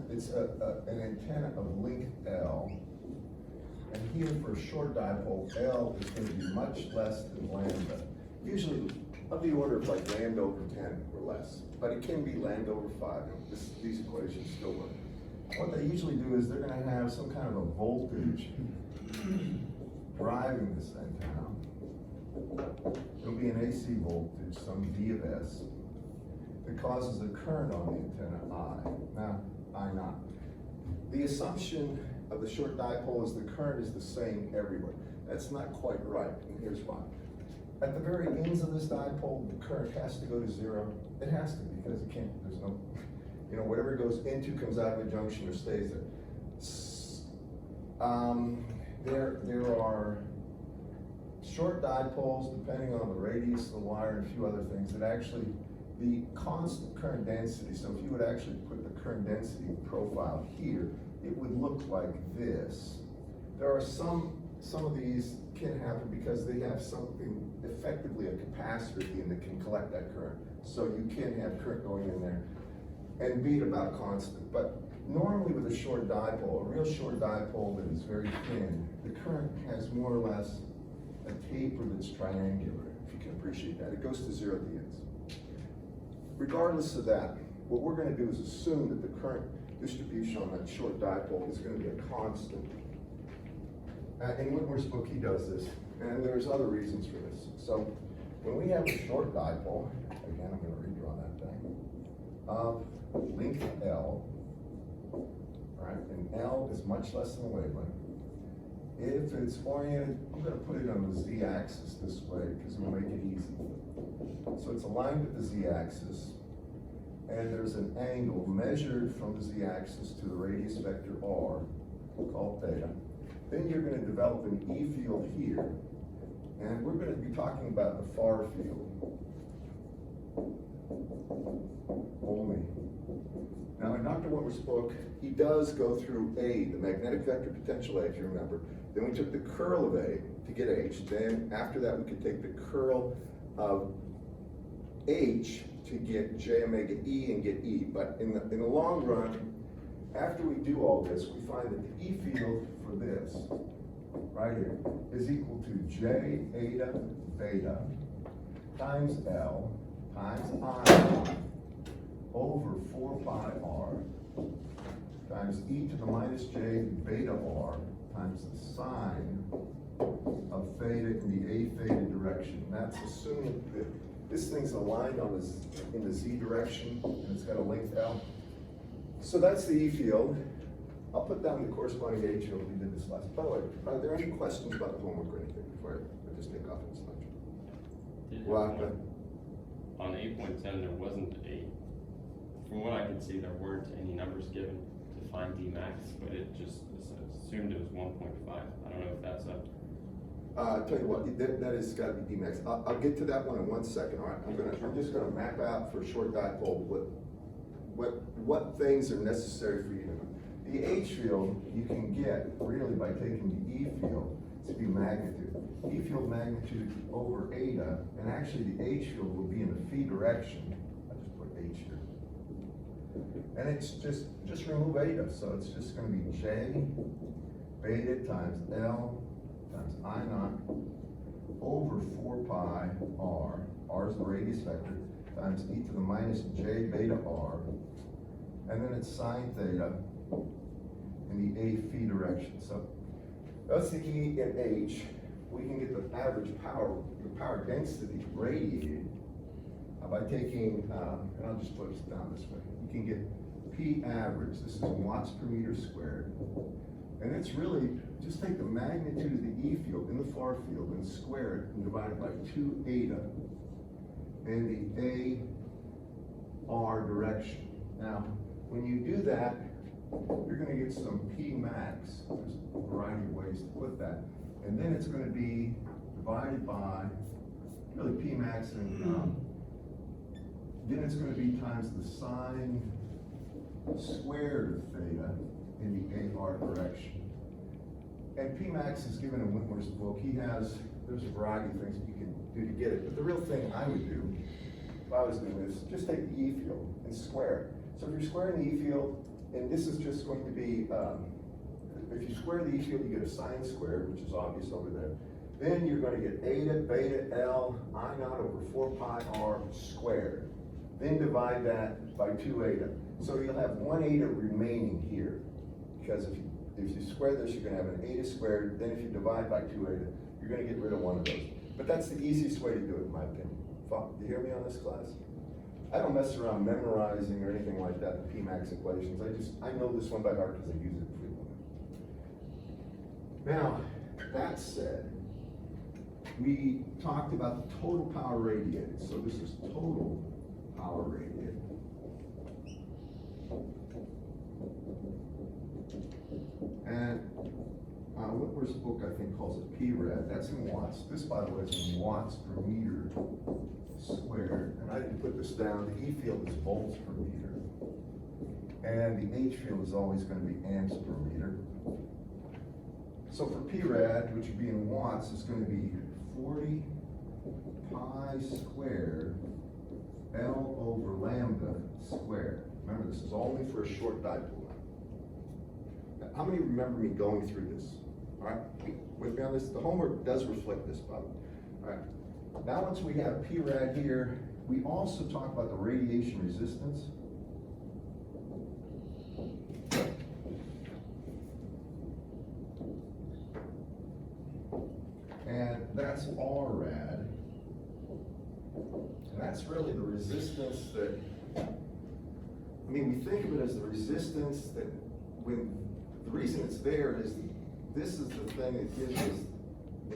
it's an antenna of length L. And here for a short dipole, L is going to be much less than lambda. Usually of the order of like lambda over 10 or less, but it can be lambda over 5. These equations still work. What they usually do is they're going to have some kind of a voltage driving this antenna. It'll be an AC voltage, some V of S, that causes a current on the antenna I. Now, I naught. The assumption of the short dipole is the current is the same everywhere. That's not quite right, and here's why. At the very ends of this dipole, the current has to go to 0. It has to, because it can't, there's no, whatever it goes into comes out of the junction or stays there. There are short dipoles, depending on the radius of the wire and a few other things, that actually, the constant current density, so if you would actually put the current density profile here, it would look like this. There are some of these can happen because they have something, effectively a capacitor at the end that can collect that current. So you can have current going in there and be at about constant. But normally with a short dipole, a real short dipole that is very thin, the current has more or less a taper that's triangular, if you can appreciate that. It goes to 0 at the ends. Regardless of that, what we're going to do is assume that the current distribution on that short dipole is going to be a constant. In Whitmore's book, he does this, and there's other reasons for this. So when we have a short dipole, again, I'm going to redraw that thing, of length L, right, and L is much less than a wavelength. If it's oriented, I'm going to put it on the z-axis this way because it will make it easy. So it's aligned with the z-axis, and there's an angle measured from the z-axis to the radius vector r, called theta. Then you're going to develop an E field here, and we're going to be talking about the far field only. Now in Dr. Whitmore's book, he does go through A, the magnetic vector potential A, if you remember. Then we took the curl of A to get H. Then after that, we could take the curl of H to get J omega E and get E. But in the long run, after we do all this, we find that the E field for this, right here, is equal to J eta beta times L times I over 4 pi r times e to the minus j beta r times the sine of theta in the a theta direction. That's assuming that this thing's aligned on this in the z direction and it's got a length L. So that's the E field. I'll put down the corresponding H field. We did this last. By the way, are there any questions about the homework or anything before I just take off in this lecture? Well, on 8.10, there wasn't a, from what I could see, there weren't any numbers given to find D max, but it just assumed it was 1.5. I don't know if that's a. I'll tell you what, that has got to be D max. I'll get to that one in 1 second. All right, I'm just going to map out for a short dipole what things are necessary for you to know. The H field you can get really by taking the E field to be magnitude. E field magnitude over eta, and actually the H field will be in the phi direction. I just put H here. And it's just remove eta, so it's just going to be J beta times L times I naught over 4 pi r. R is the radius vector, times e to the minus j beta r, and then it's sine theta in the a phi direction. So that's the E and H. We can get the average power, the power density radiated by taking, and I'll just put it down this way. You can get P average, this is watts per meter squared. And it's really, just take the magnitude of the E field in the far field and square it and divide it by 2 eta in the A R direction. Now, when you do that, you're going to get some P max. There's a variety of ways to put that. And then it's going to be divided by, really P max, and then it's going to be times the sine squared of theta in the AR direction. And P max is given in Whitmore's book. There's a variety of things you can do to get it. But the real thing I would do, if I was doing this, just take the E field and square it. So if you're squaring the E field, And this is just going to be, if you square the E field, you get a sine squared, which is obvious over there. Then you're going to get eta beta L I naught over 4 pi r squared. Then divide that by 2 eta. So you'll have 1 eta remaining here. Because if you square this, you're going to have an eta squared. Then if you divide by 2 eta, you're going to get rid of one of those. But that's the easiest way to do it, in my opinion. Do you hear me on this, class? I don't mess around memorizing or anything like that, the P-max equations. I know this one by heart because I use it frequently. Now, that said, we talked about the total power radiated. So this is total power radiated. And Whitmer's book, I think, calls it P-rad. That's in watts. This, by the way, is in watts per meter squared. And I didn't put this down. The E field is volts per meter. And the H field is always going to be amps per meter. So for P-rad, which would be in watts, is going to be 40 pi squared L over lambda squared. Remember, this is only for a short dipole. Now, how many remember me going through this? All right, with me on this? The homework does reflect this, by the way. All right. Now, once we have P-rad here, we also talk about the radiation resistance. And that's R-rad. And that's really the resistance that, I mean, we think of it as the resistance that when, the reason it's there is this is the thing that gives us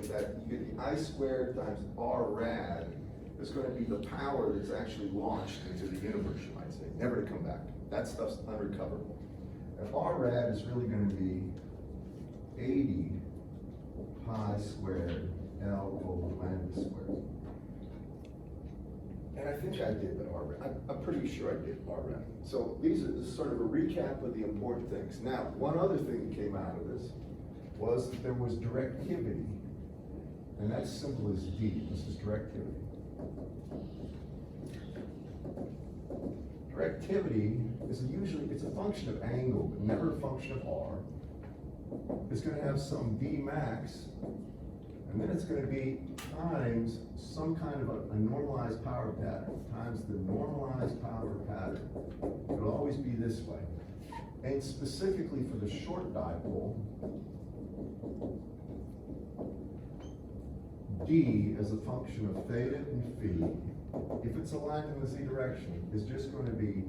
that you get the I squared times R rad is going to be the power that's actually launched into the universe, you might say, never to come back. That stuff's unrecoverable. And R rad is really going to be 80 pi squared L over lambda squared. And I think I did the R rad. I'm pretty sure I did R rad. So these are sort of a recap of the important things. Now, one other thing that came out of this was that there was directivity. And that's simple as D. This is directivity. Directivity is usually, it's a function of angle, but never a function of R. It's going to have some D max, and then it's going to be times some kind of a normalized power pattern, times the normalized power pattern. It'll always be this way. And specifically for the short dipole, D as a function of theta and phi, if it's aligned in the z direction, is just going to be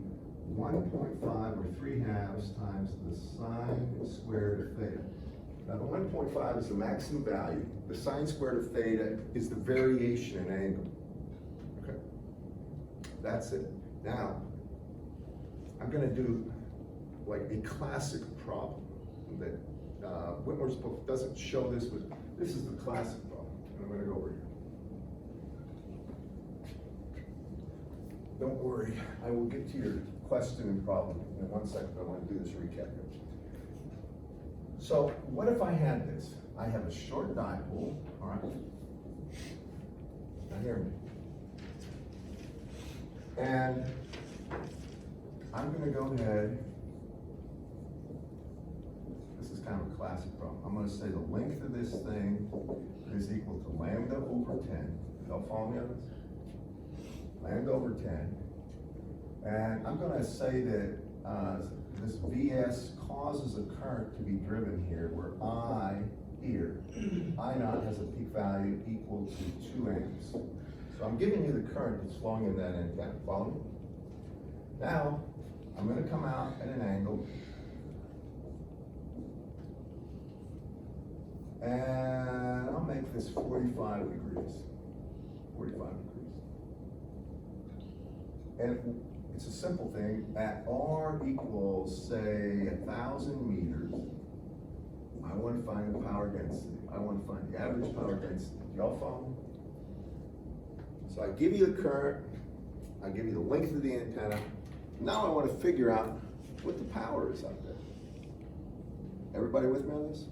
1.5 or 3/2 times the sine squared of theta. Now the 1.5 is the maximum value. The sine squared of theta is the variation in angle. Okay, that's it. Now, I'm going to do like a classic problem that Whitmer's book doesn't show this, but this is the classic problem. I'm going to go over here. Don't worry, I will get to your question and problem in 1 second. I want to do this recap here. So, what if I had this? I have a short dipole, all right? Now hear me. And I'm going to go ahead. This is kind of a classic problem. I'm going to say the length of this thing is equal to lambda over 10. Y'all follow me on this? Lambda over 10. And I'm going to say that this Vs causes a current to be driven here, where I here, I naught has a peak value equal to 2 amps. So I'm giving you the current that's flowing in that antenna. Follow me? Now, I'm going to come out at an angle. And I'll make this 45 degrees. 45 degrees. And it's a simple thing. At R equals, say, 1,000 meters, I want to find the power density. I want to find the average power density. Y'all follow me? So I give you the current, I give you the length of the antenna. Now I want to figure out what the power is out there. Everybody with me on this?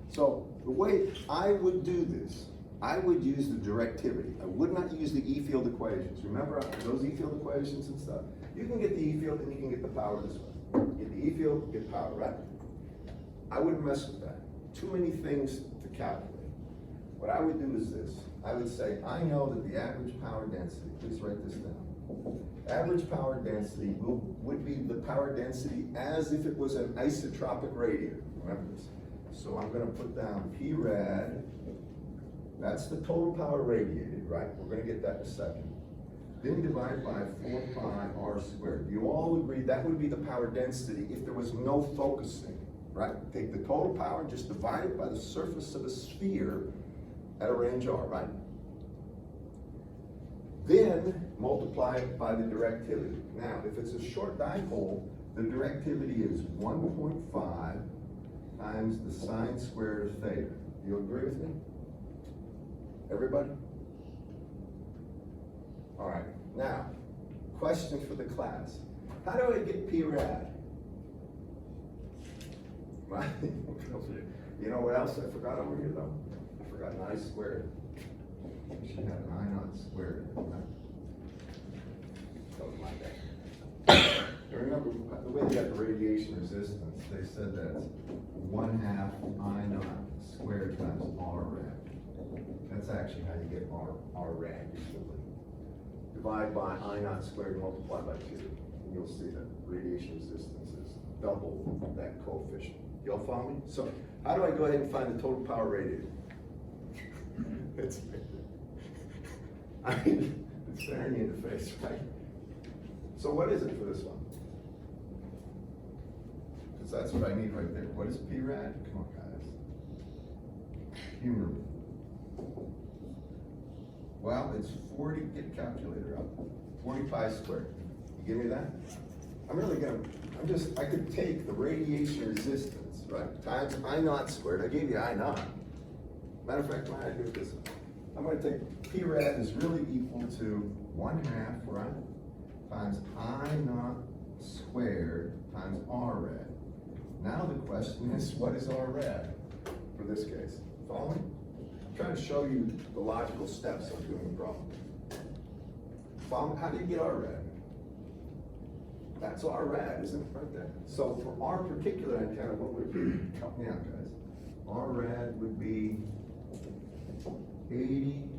So the way I would do this, I would use the directivity. I would not use the E field equations. Remember those E field equations and stuff? You can get the E field and you can get the power this way. Get the E field, get power, right? I wouldn't mess with that. Too many things to calculate. What I would do is this. I would say, I know that the average power density, please write this down. Average power density would be the power density as if it was an isotropic radiator. Remember this. So I'm gonna put down P rad. That's the total power radiated, right? We're gonna get that in a second. Then divide by 4 pi r squared. You all agree that would be the power density if there was no focusing, right? Take the total power, just divide it by the surface of a sphere at a range r, right? Then multiply it by the directivity. Now, if it's a short dipole, the directivity is 1.5 times the sine squared of theta. You agree with me? Everybody? All right, now, question for the class. How do I get P rad? Right? You know what else I forgot over here though? I forgot an I squared. We should have an I naught squared. Right? Don't mind that. Remember, the way they got the radiation resistance, they said that's 1/2 I naught squared times R rad. That's actually how you get R rad usually. Divide by I naught squared, multiply by 2. And you'll see that radiation resistance is double that coefficient. Y'all follow me? So how do I go ahead and find the total power radiated? It's staring you in the face, right? So what is it for this one? Because that's what I need right there. What is P rad? Come on, guys. Humor me. Well, it's 40, get a calculator up. 40 pi squared. You give me that? I could take the radiation resistance, right, times I naught squared. I gave you I naught. Matter of fact, why don't I do this? I'm going to take P rad is really equal to 1/2, right, times I naught squared times R rad. Now the question is, what is R rad for this case? Follow me? I'm trying to show you the logical steps of doing the problem. Follow me? How do you get R rad? That's R rad, isn't it, right there? So for our particular antenna, what would it be? Help me out, guys. R rad would be 80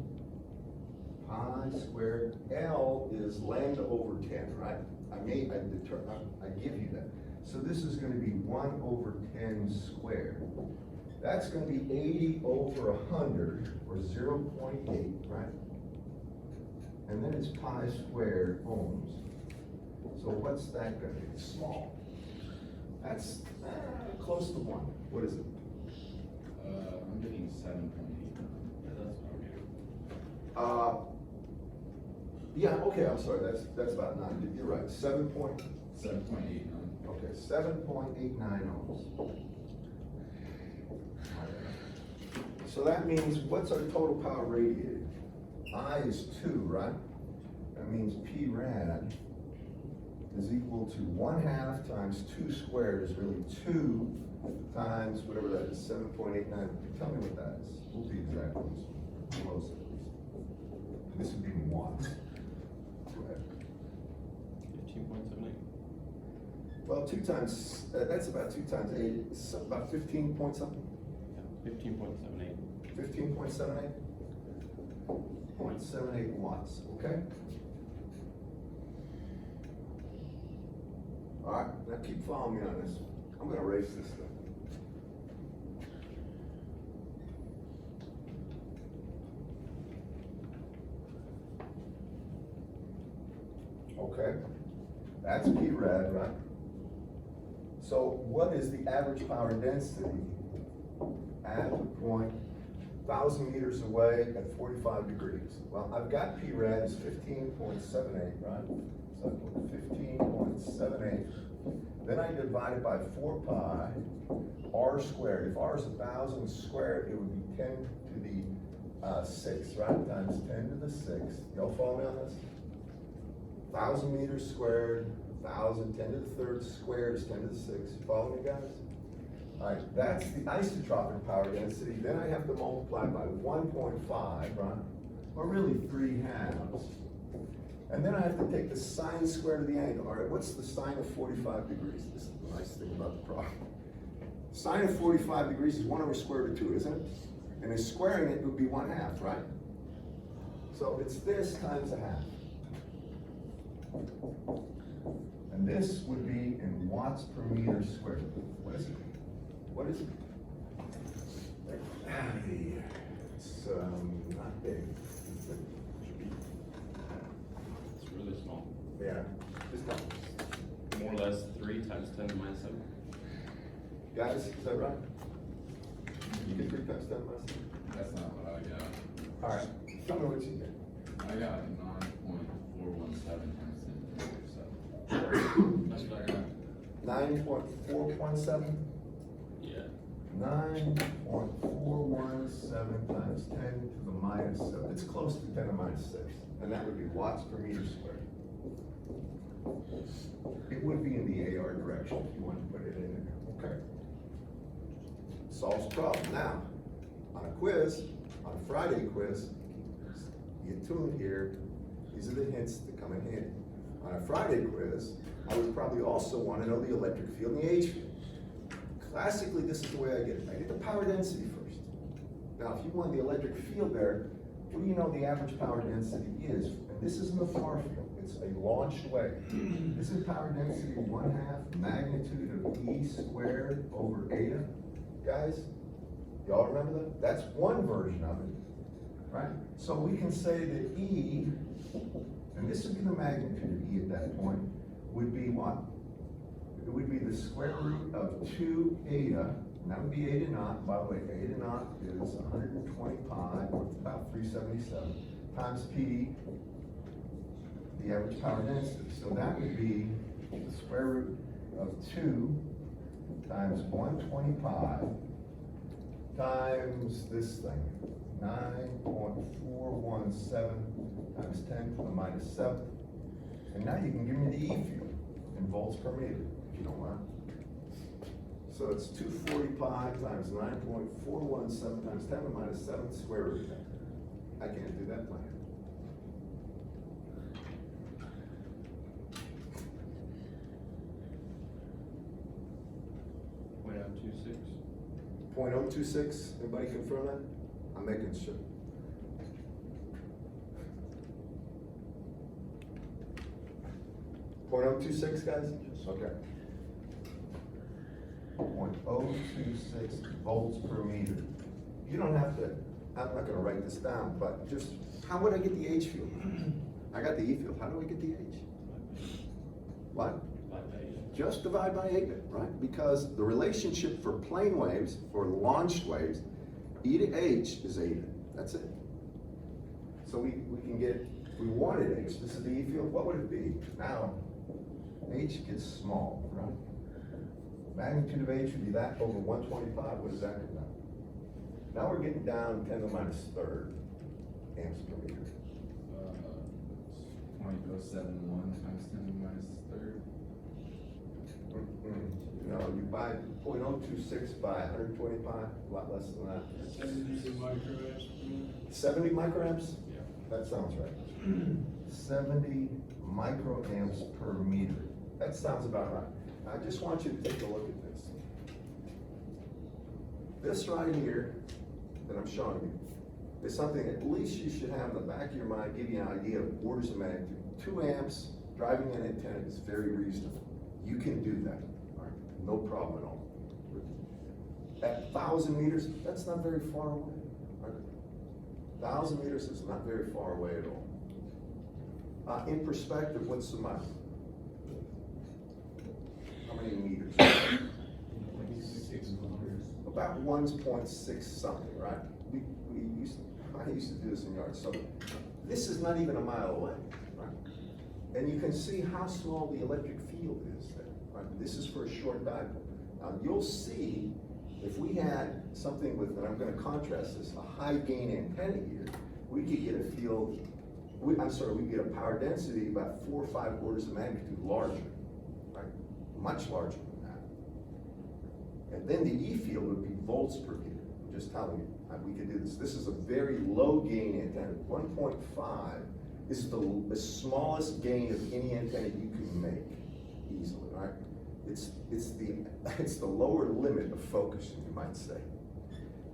pi squared. L is lambda over 10, right? I give you that. So this is going to be 1 over 10 squared. That's going to be 80 over 100, or 0.8, right? And then it's pi squared ohms. So what's that going to be? Small. That's close to 1. What is it? I'm getting 7.8. Yeah, okay, I'm sorry, that's about 9. You're right, 7.89. 7.89. Okay, 7.89 ohms. So that means, what's our total power radiated? I is 2, right? That means P rad is equal to 1/2 times 2 squared is really 2 times whatever that is, 7.89. Tell me what that is. We'll be exactly close at least. This would be 1. Go ahead. 15.78. Well, 2 times, that's about 2 times 8, it's about 15 point something. 15.78. 15.78? 0.78 watts, okay? All right, now keep following me on this. I'm gonna erase this thing. Okay, that's P rad, right? So what is the average power density at the point 1,000 meters away at 45 degrees? Well, I've got P rad is 15.78, right? So I put 15.78. Then I divide it by 4 pi r squared. If r is 1,000 squared, it would be 10 to the 6, right? Times 10 to the 6. Y'all follow me on this? 1,000 meters squared, 1,000, 10 to the third squared is 10 to the 6. You follow me, guys? All right, that's the isotropic power density. Then I have to multiply by 1.5, right? Or really 3/2 And then I have to take the sine squared of the angle. All right, what's the sine of 45 degrees? This is the nice thing about the problem. Sine of 45 degrees is 1 over square root of 2, isn't it? And in squaring it would be 1/2, right? So it's this times 1/2. And this would be in watts per meter squared. What is it? What is it? It's not big. It's really small. Yeah, it's not. More or less 3 times 10 to the minus 7. Guys, is that right? You get 3 times 10 minus 7? That's not what I got. All right, tell me what you get. I got 9.417 times 10 to the negative 7. That's what I got. 9.417? Yeah. 9.417 times 10 to the minus 7. It's close to 10 to the minus 6. And that would be watts per meter squared. It would be in the AR direction if you want to put it in there. Okay. Solves the problem. Now, on a quiz, on a Friday quiz, get tuned here. These are the hints that come in handy. On a Friday quiz, I would probably also want to know the electric field and the H field. Classically, this is the way I get it. I get the power density first. Now, if you want the electric field there, what do you know the average power density is? And this isn't a far field. It's a launched wave. This is power density 1/2 magnitude of E squared over eta. Guys, y'all remember that? That's one version of it, right? So we can say that E, and this would be the magnitude of E at that point, would be what? It would be the square root of 2 eta, and that would be eta naught. By the way, eta naught is 120 pi, or about 377, times P, the average power density. So that would be the square root of 2 times 120 pi times this thing, 9.417 times 10 to the minus 7. And now you can give me the E field in volts per meter, if you don't mind. So it's 240 pi times 9.417 times 10 to the minus 7 square root. I can't do that plan. .026. Anybody confirm that? I'm making sure. .026, guys? Okay. 0.026 volts per meter. You don't have to, I'm not gonna write this down, but just, how would I get the H field? I got the E field, how do I get the H? What? Just divide by eta, right? Because the relationship for plane waves, for launched waves, E to H is eta, that's it. So we can get, if we wanted H, this is the E field, what would it be? Now, H gets small, right? Magnitude of H would be that over 125, what does that come down? Now we're getting down 10 to the minus 3rd amps per meter. 0.071 times 10 to the minus 3rd. No, you buy 0.026 by 120 pi, a lot less than that. 70 microamps? Yeah. That sounds right. 70 microamps per meter. That sounds about right. I just want you to take a look at this. This right here that I'm showing you is something at least you should have in the back of your mind, give you an idea of orders of magnitude. 2 amps driving an antenna is very reasonable. You can do that, all right? No problem at all. At 1,000 meters, that's not very far away. Right? 1,000 meters is not very far away at all. In perspective, what's the mile? How many meters? About 1.6 something, right? I used to do this in yards, so this is not even a mile away, right? And you can see how small the electric field is there, right? This is for a short dipole. Now you'll see if we had something with, and I'm going to contrast this, a high gain antenna here, we could get a field, we get a power density about 4 or 5 orders of magnitude larger, right? Much larger than that. And then the E field would be volts per meter. I'm just telling you, we could do this. This is a very low gain antenna, 1.5 is the smallest gain of any antenna you can make easily, right? It's the lower limit of focus, you might say.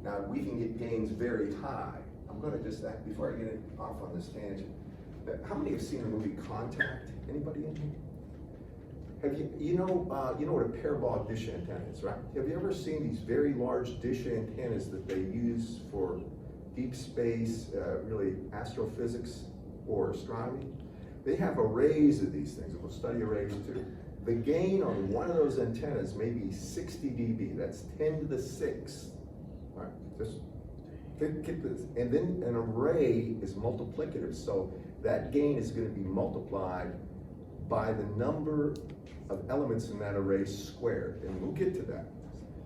Now, we can get gains very high. I'm gonna just ask, before I get off on this tangent, how many have seen the movie Contact? Anybody in here? Have you know what a parabolic dish antenna is, right? Have you ever seen these very large dish antennas that they use for deep space, really astrophysics or astronomy? They have arrays of these things, and we'll study arrays too. The gain on one of those antennas may be 60 dB, that's 10 to the 6. All right, just get this. And then an array is multiplicative, so that gain is going to be multiplied by the number of elements in that array squared, and we'll get to that.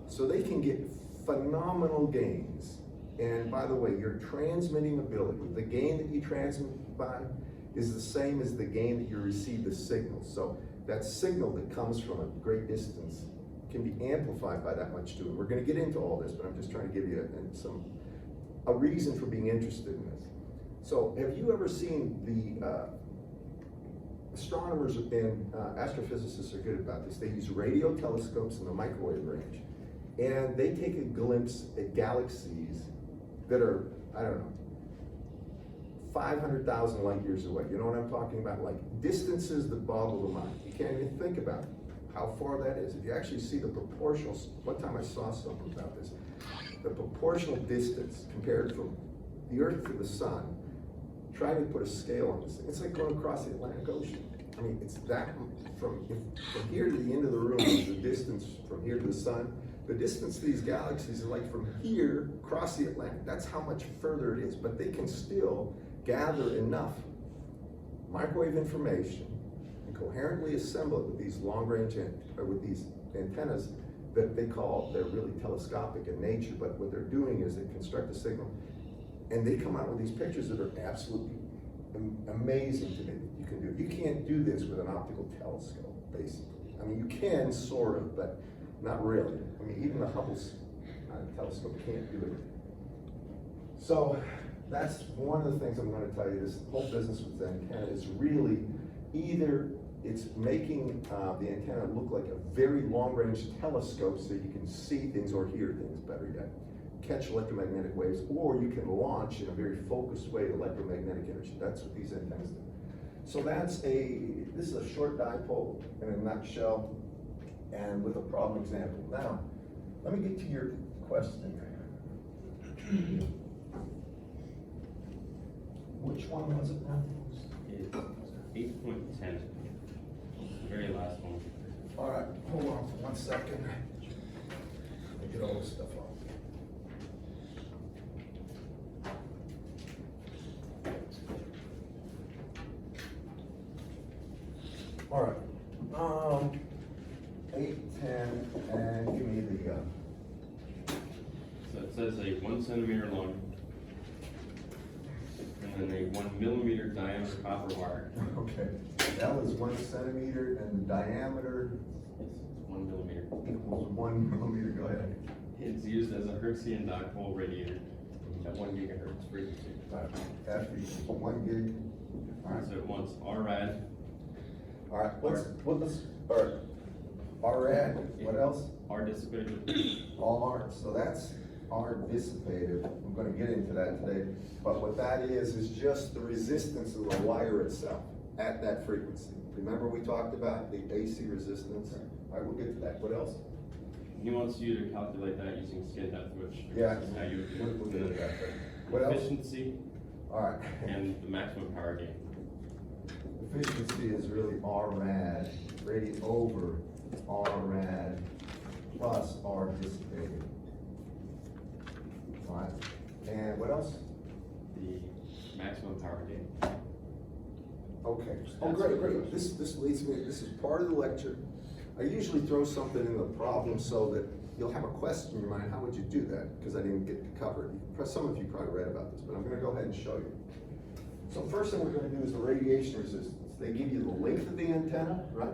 So they can get phenomenal gains. And by the way, your transmitting ability, the gain that you transmit by, is the same as the gain that you receive the signal. So that signal that comes from a great distance can be amplified by that much too. And we're going to get into all this, but I'm just trying to give you a reason for being interested in this. So have you ever seen the astronomers and astrophysicists are good about this. They use radio telescopes in the microwave range, and they take a glimpse at galaxies that are, I don't know, 500,000 light years away. You know what I'm talking about? Like distances that boggle the mind. You can't even think about how far that is. If you actually see the proportional, one time I saw something about this, the proportional distance compared from the Earth to the Sun, try to put a scale on this thing. It's like going across the Atlantic Ocean. I mean, it's that, from here to the end of the room is the distance from here to the Sun. The distance to these galaxies is like from here across the Atlantic. That's how much further it is, but they can still gather enough microwave information and coherently assemble it with these long-range, or with these antennas that they call, they're really telescopic in nature, but what they're doing is they construct a signal, and they come out with these pictures that are absolutely amazing to me that you can do. You can't do this with an optical telescope, basically. I mean, you can, sort of, but not really. I mean, even the Hubble telescope can't do it. So that's one of the things I'm going to tell you. This whole business with the antenna is really either it's making the antenna look like a very long-range telescope so you can see things or hear things, better yet, catch electromagnetic waves, or you can launch in a very focused way electromagnetic energy. That's what these antennas do. So this is a short dipole in a nutshell, and with a problem example. Now, let me get to your question. Which one was it now? It's 8.10, the very last one. All right, hold on for 1 second. Let me get all this stuff off. All right, 8, 10, and give me the, So it says a 1 centimeter long, and then a 1 millimeter diameter copper wire. okay, that was 1 centimeter, and the diameter It's 1 millimeter. equals 1 millimeter, go ahead. It's used as a Hertzian dipole radiator at 1 gigahertz frequency. All right, after you, 1 gig, all right. So it wants RAD, All right, all right, RAD, what else? R dissipated, R, so that's R dissipated. I'm gonna get into that today. But what that is just the resistance of the wire itself at that frequency. Remember we talked about the AC resistance? All right, we'll get to that. What else? he wants you to calculate that using skin depth, which Yeah, is how you we'll get into that. What else? efficiency All right. and the maximum power gain. Efficiency is really R rad, radiant over R rad plus R dissipated. All right, and what else? The maximum power gain. Okay. Oh, great. This leads me, this is part of the lecture. I usually throw something in the problem so that you'll have a question in your mind, how would you do that? Because I didn't get to cover it. Some of you probably read about this, but I'm gonna go ahead and show you. So first thing we're gonna do is the radiation resistance. They give you the length of the antenna, right?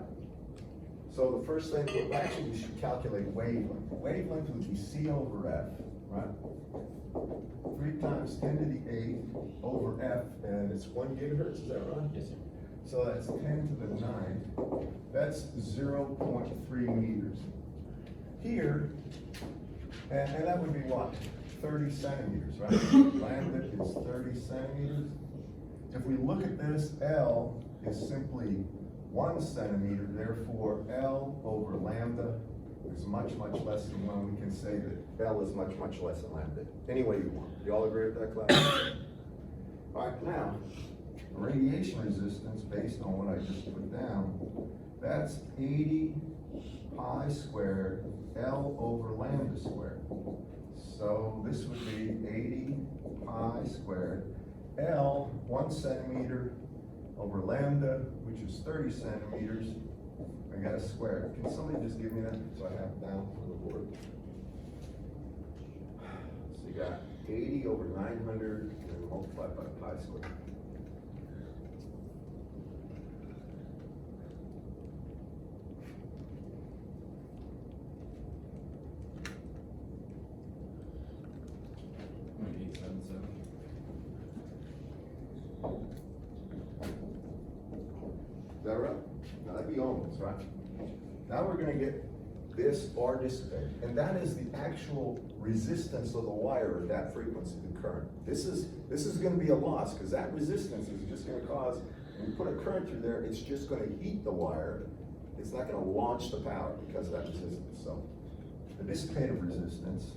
So the first thing, well, actually we should calculate wavelength. Wavelength would be C over F, right? 3 times 10 to the 8th over F, and it's 1 gigahertz, is that right? Yes, sir. So that's 10 to the 9th. That's 0.3 meters. Here, and that would be what? 30 centimeters, right? Lambda is 30 centimeters. If we look at this, L is simply 1 centimeter, therefore L over lambda is much, much less than 1. We can say that L is much, much less than lambda. Any way you want. You all agree with that, class? All right, now, radiation resistance based on what I just put down, that's 80 pi squared L over lambda squared. So this would be 80 pi squared L, 1 centimeter over lambda, which is 30 centimeters. I got a square. Can somebody just give me that so I have it down on the board? So you got 80 over 900 and then multiplied by pi squared. Is that right? Now that'd be almost, right? Now we're gonna get this R dissipate, and that is the actual resistance of the wire at that frequency of current. This is gonna be a loss, because that resistance is just gonna cause, when you put a current through there, it's just gonna heat the wire. It's not gonna launch the power because of that resistance. So the dissipative resistance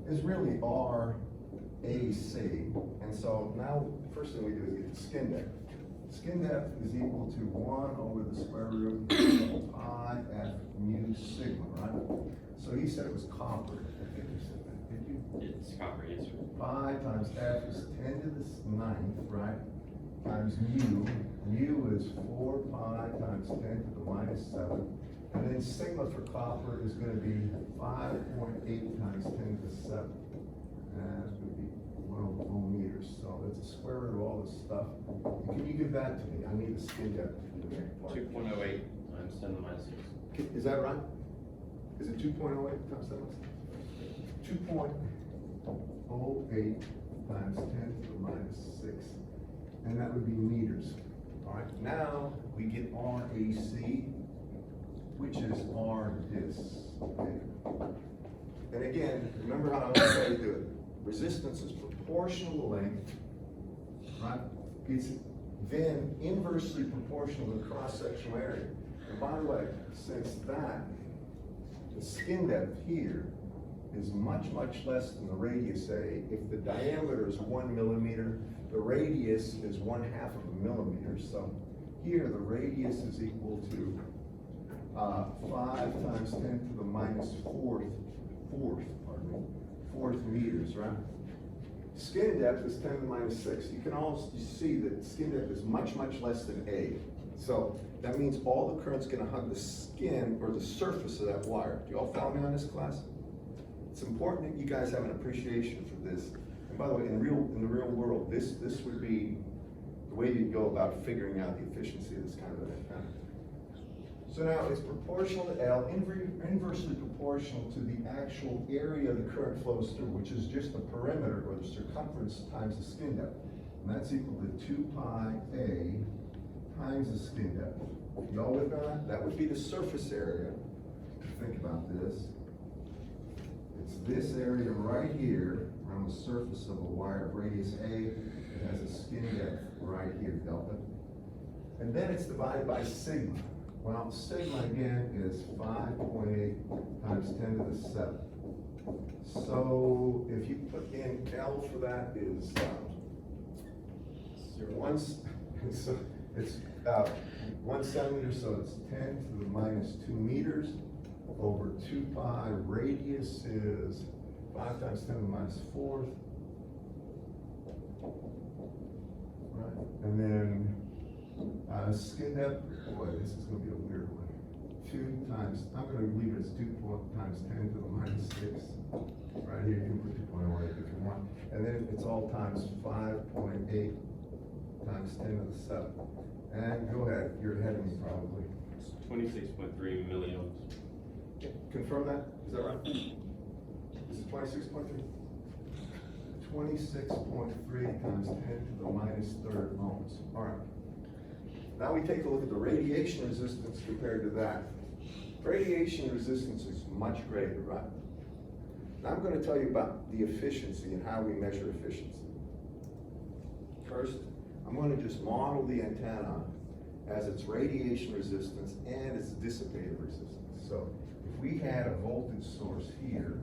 is really RAC, and so now, first thing we do is get the skin depth. Skin depth is equal to 1 over the square root of pi F mu sigma, right? So he said it was copper. I think you said that, did you? It's copper, yes, sir. Pi times F is 10 to the 9th, right? Times mu. Mu is 4 pi times 10 to the minus 7. And then sigma for copper is going to be 5.8 times 10 to the 7. And that's going to be 1 meters. So that's a square root of all this stuff. Can you give that to me? I need the skin depth to the next part. 2.08 times 10 to the minus 6. Is that right? Is it 2.08 times 10 to the 6? 2.08 times 10 to the minus 6. And that would be meters. All right, now we get RAC, which is R dis. Okay. And again, remember how I always say to do it. Resistance is proportional to length, right? It's then inversely proportional to the cross-sectional area. And by the way, since that, the skin depth here is much, much less than the radius A. If the diameter is 1 millimeter, the radius is 1/2 of a millimeter. So here, the radius is equal to 5 times 10 to the minus fourth meters, right? Skin depth is 10 to the minus 6. You can also see that skin depth is much, much less than A. So that means all the current's gonna hug the skin or the surface of that wire. Do you all follow me on this, class? It's important that you guys have an appreciation for this. And by the way, in the real world, this would be the way you go about figuring out the efficiency of this kind of an antenna. So now it's proportional to L, inversely proportional to the actual area the current flows through, which is just the perimeter or the circumference times the skin depth. And that's equal to 2 pi A times the skin depth. Y'all with me on that? That would be the surface area. Think about this. It's this area right here around the surface of a wire of radius A. It has a skin depth right here, delta. And then it's divided by sigma. Well, sigma again is 5.8 times 10 to the 7. So if you put in L for that is 1, so it's 1 centimeter, so it's 10 to the minus 2 meters over 2 pi. Radius is 5 times 10 to the minus 4th. Right, and then skin depth, boy, this is going to be a weird one. 2 times, I'm going to leave it as 2 times 10 to the minus 6. Right here, you can put 2.08 if you want. And then it's all times 5.8 times 10 to the 7. And go ahead, you're ahead of me probably. It's 26.3 milliohms. Confirm that, is that right? Is it 26.3? 26.3 times 10 to the minus third ohms. All right. Now we take a look at the radiation resistance compared to that. Radiation resistance is much greater, right? Now I'm going to tell you about the efficiency and how we measure efficiency. First, I'm going to just model the antenna as its radiation resistance and its dissipative resistance. So if we had a voltage source here,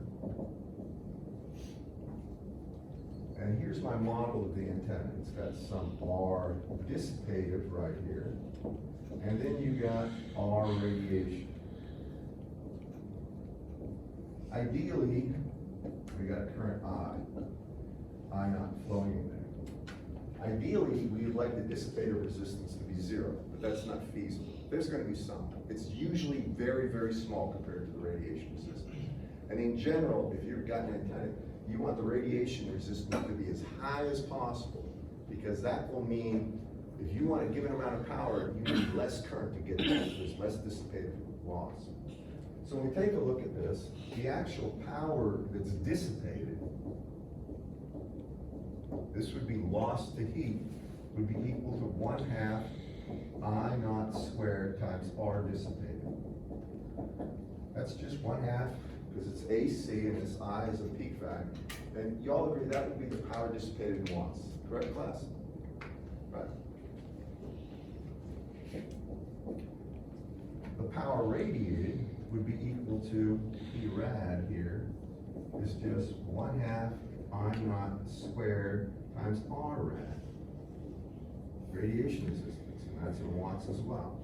and here's my model of the antenna. It's got some R dissipative right here, and then you got R radiation. Ideally, we got a current I not flowing in there. Ideally, we'd like the dissipative resistance to be 0, but that's not feasible. There's going to be some. It's usually very, very small compared to the radiation resistance. And in general, if you've got an antenna, you want the radiation resistance to be as high as possible, because that will mean if you want a given amount of power, you need less current to get there. There's less dissipative loss. So when we take a look at this, the actual power that's dissipated, this would be lost to heat, would be equal to 1/2 I naught squared times R dissipated. That's just 1/2, because it's AC and this I is a peak factor. And y'all agree that would be the power dissipated in watts, correct, class? Right. The power radiated would be equal to P rad here is just 1/2 I naught squared times R rad. Radiation resistance, and that's in watts as well.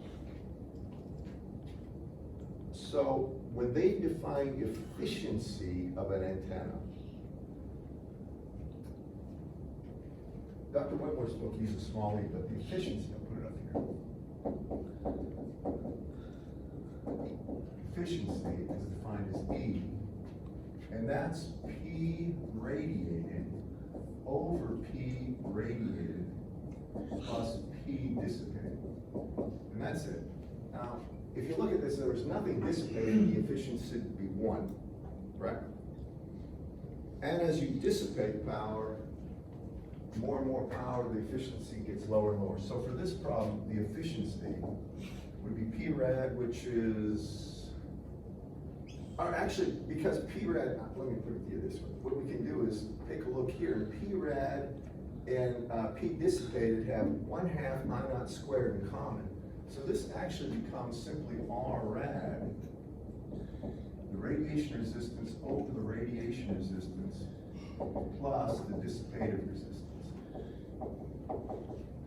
So when they define efficiency of an antenna, Dr. Wentworth's book uses small e, but the efficiency, I'll put it up here. Efficiency is defined as E, and that's P radiated over P radiated plus P dissipated. And that's it. Now, if you look at this, there was nothing dissipated, the efficiency would be 1, right? And as you dissipate power, more and more power, the efficiency gets lower and lower. So for this problem, the efficiency would be P rad, which is, or actually, because P rad, let me put it to you this way. What we can do is take a look here, and P rad and P dissipated have 1/2 I naught squared in common. So this actually becomes simply R rad, the radiation resistance over the radiation resistance, plus the dissipative resistance.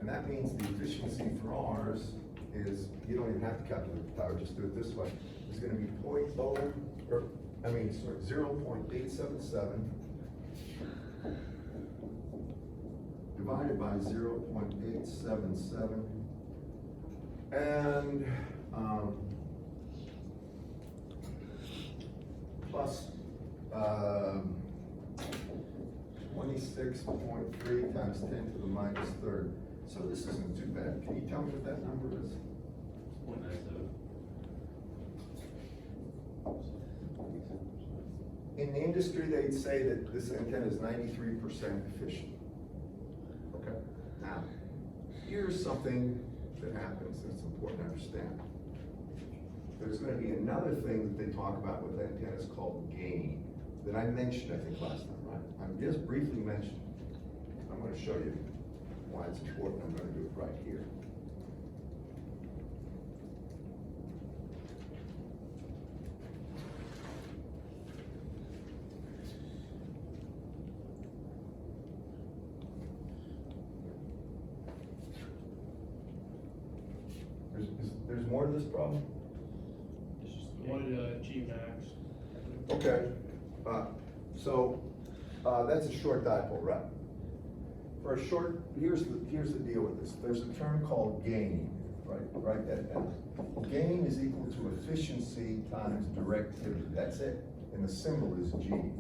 And that means the efficiency for ours is, you don't even have to calculate the power, just do it this way. It's going to be 0.877 divided by 0.877 and plus 26.3 times 10 to the minus third. So this isn't too bad. Can you tell me what that number is? 0.97. In the industry, they'd say that this antenna is 93% efficient. Okay. Now, here's something that happens that's important to understand. There's going to be another thing that they talk about with antennas called gain that I mentioned, I think, last time, right? I'm just briefly mentioned. I'm going to show you why it's important. I'm going to do it right here. There's more to this problem? One G max. Okay, that's a short dipole, right? For a short, here's the deal with this. There's a term called gain, right? Write that down. Gain is equal to efficiency times directivity. That's it. And the symbol is G.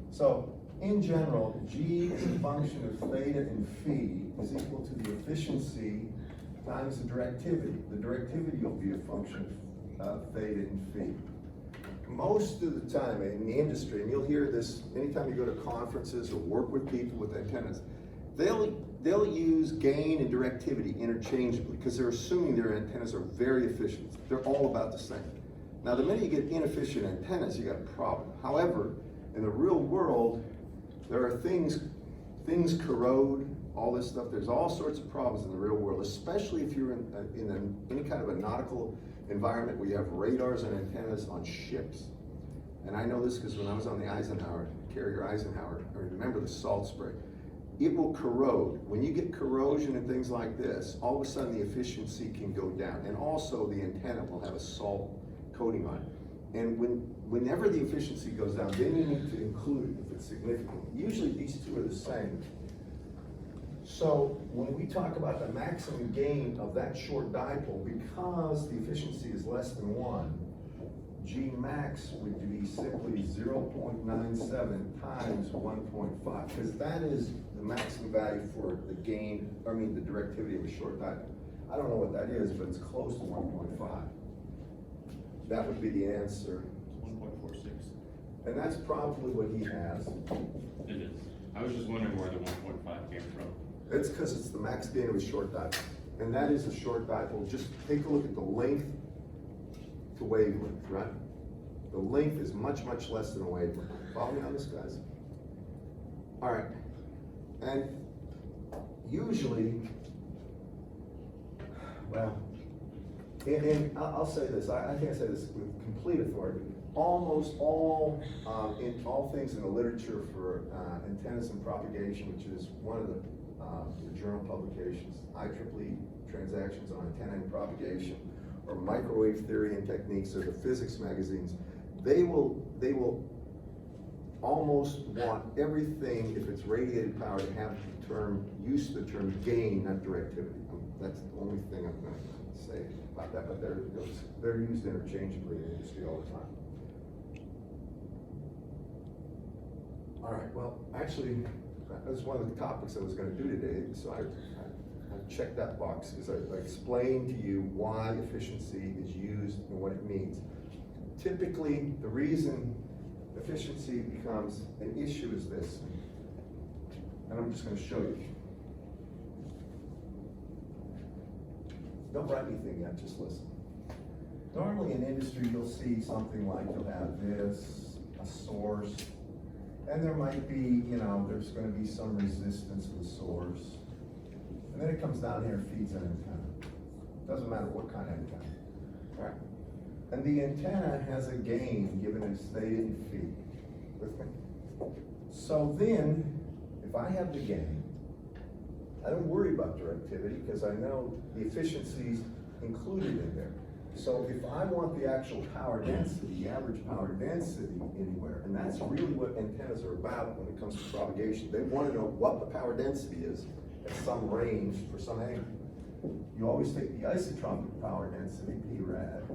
So in general, G is a function of theta and phi is equal to the efficiency times the directivity. The directivity will be a function of theta and phi. most of the time in the industry, and you'll hear this anytime you go to conferences or work with people with antennas, they'll use gain and directivity interchangeably because they're assuming their antennas are very efficient. They're all about the same. Now, the minute you get inefficient antennas, you got a problem. However, in the real world, there are things corrode, all this stuff. There's all sorts of problems in the real world, especially if you're in any kind of a nautical environment where you have radars and antennas on ships. And I know this because when I was on the carrier Eisenhower, I remember the salt spray. It will corrode. When you get corrosion and things like this, all of a sudden the efficiency can go down. And also the antenna will have a salt coating on it. And whenever the efficiency goes down, then you need to include it if it's significant. Usually these two are the same. So when we talk about the maximum gain of that short dipole, because the efficiency is less than 1, G max would be simply 0.97 times 1.5, because that is the maximum value for the gain, the directivity of a short dipole. I don't know what that is, but it's close to 1.5. That would be the answer. 1.46. And that's probably what he has. It is. I was just wondering where the 1.5 came from. It's because it's the max gain of a short dipole. And that is a short dipole. Just take a look at the length to wavelength, right? The length is much, much less than a wavelength. Follow me on this, guys? All right. And usually, well, and I'll say this, I can't say this with complete authority. Almost all, in all things in the literature for antennas and propagation, which is one of the journal publications, IEEE Transactions on Antenna and Propagation, or Microwave Theory and Techniques, or the physics magazines, they will almost want everything, if it's radiated power, to have the term, use the term gain, not directivity. That's the only thing I'm going to say about that, but they're used interchangeably in the industry all the time. All right, well, actually, that was one of the topics I was going to do today, so I checked that box because I explained to you why efficiency is used and what it means. Typically, the reason efficiency becomes an issue is this, and I'm just going to show you. Don't write anything yet, just listen. Normally in industry, you'll see something like you'll have this, a source, and there might be, there's going to be some resistance to the source. And then it comes down here and feeds an antenna. Doesn't matter what kind of antenna. All right. And the antenna has a gain given its stated in feet. With me? So then, if I have the gain, I don't worry about directivity because I know the efficiency's included in there. So if I want the actual power density, the average power density anywhere, and that's really what antennas are about when it comes to propagation. They want to know what the power density is at some range for some angle. You always take the isotropic power density, P rad,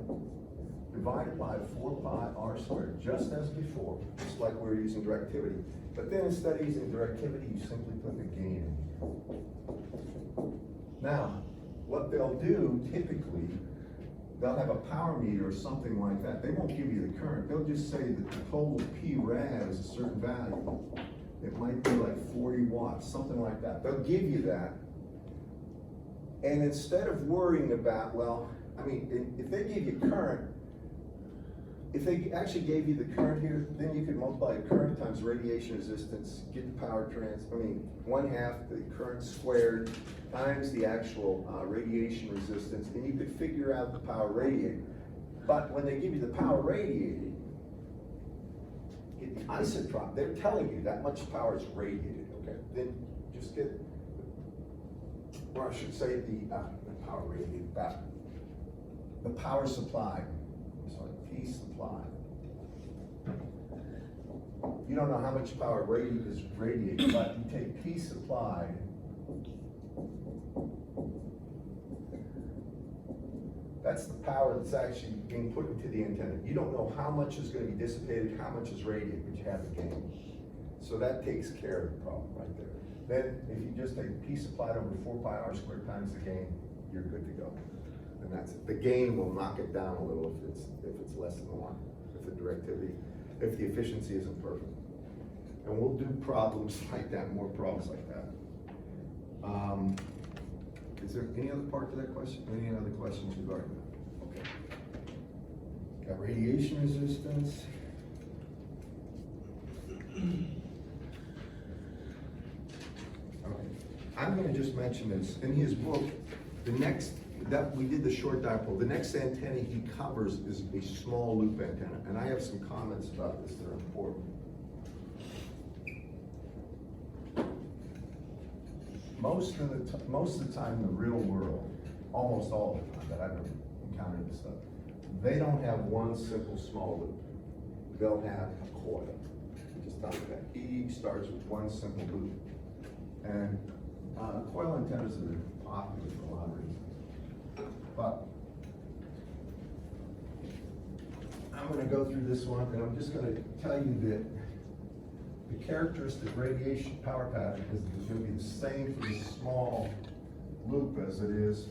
divided by 4 pi r squared, just as before, just like we were using directivity. But then instead of using directivity, you simply put the gain in. Now, what they'll do typically, they'll have a power meter or something like that. They won't give you the current. They'll just say that the total P rad is a certain value. It might be like 40 watts, something like that. They'll give you that. And instead of worrying about, if they give you current, if they actually gave you the current here, then you could multiply current times radiation resistance, get the power 1/2 the current squared times the actual radiation resistance, and you could figure out the power radiated. But when they give you the power radiated, get the isotrope, they're telling you that much power is radiated, okay? Then just get, or I should say the power radiated, the power supplied. P supplied. You don't know how much power is radiated, but you take P supplied, that's the power that's actually being put into the antenna. You don't know how much is going to be dissipated, how much is radiated, but you have the gain. So that takes care of the problem right there. Then if you just take P supplied over 4 pi r squared times the gain, you're good to go. And that's it. The gain will knock it down a little if it's less than 1. with the directivity if the efficiency isn't perfect. And we'll do problems like that, more problems like that. Is there any other part to that question? Any other questions regarding that? Okay. Got radiation resistance. Okay. I'm gonna just mention this. In his book, the next, that we did the short dipole, the next antenna he covers is a small loop antenna. And I have some comments about this that are important. Most of the time in the real world, almost all the time that I've encountered this stuff, they don't have one simple small loop. They'll have a coil. Just tell you that. Each starts with one simple loop. And coil antennas are popular for a lot of reasons. But I'm gonna go through this one and I'm just gonna tell you that the characteristic radiation power pattern is going to be the same for the small loop as it is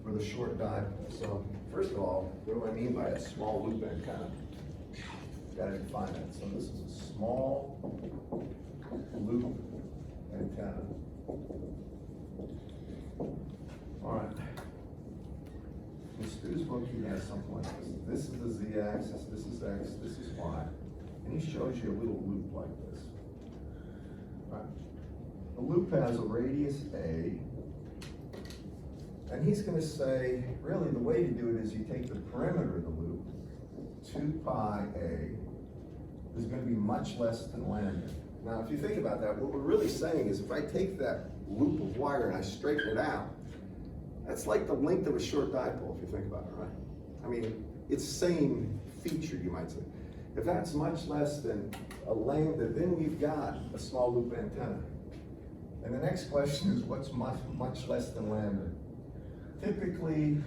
for the short dipole. So first of all, what do I mean by a small loop antenna? Got to define that. So this is a small loop antenna. All right. In Stu's book, he has something like this. This is the z-axis, this is x, this is y. And he shows you a little loop like this. Right. The loop has a radius A, and he's going to say, really the way to do it is you take the perimeter of the loop, 2 pi A, is going to be much less than lambda. Now if you think about that, what we're really saying is if I take that loop of wire and I straighten it out, that's like the length of a short dipole if you think about it, right? I mean, it's the same feature, you might say. If that's much less than a lambda, then we've got a small loop antenna. And the next question is, what's much less than lambda? Typically,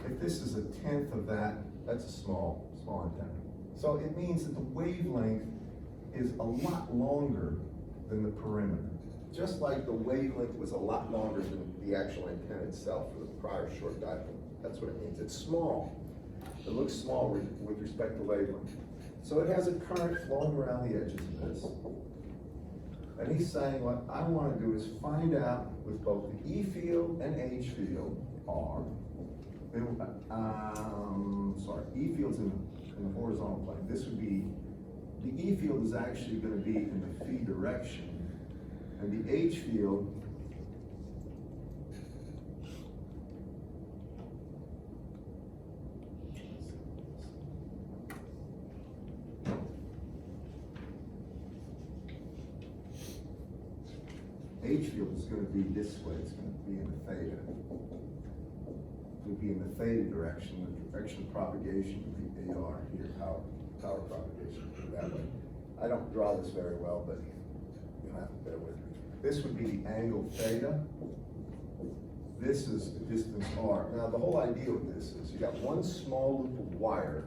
if this is 1/10 of that, that's a small antenna. So it means that the wavelength is a lot longer than the perimeter. Just like the wavelength was a lot longer than the actual antenna itself for the prior short dipole. That's what it means. It's small. It looks small with respect to wavelength. So it has a current flowing around the edges of this. And he's saying what I want to do is find out with both the E field and H field R. E field's in the horizontal plane. This would be, the E field is actually going to be in the phi direction. And the H field is going to be this way. It's going to be in the theta. It would be in the theta direction. The direction of propagation would be AR here, power propagation that way. I don't draw this very well, but you'll have to bear with me. This would be the angle theta. This is the distance R. Now the whole idea with this is you got one small loop of wire,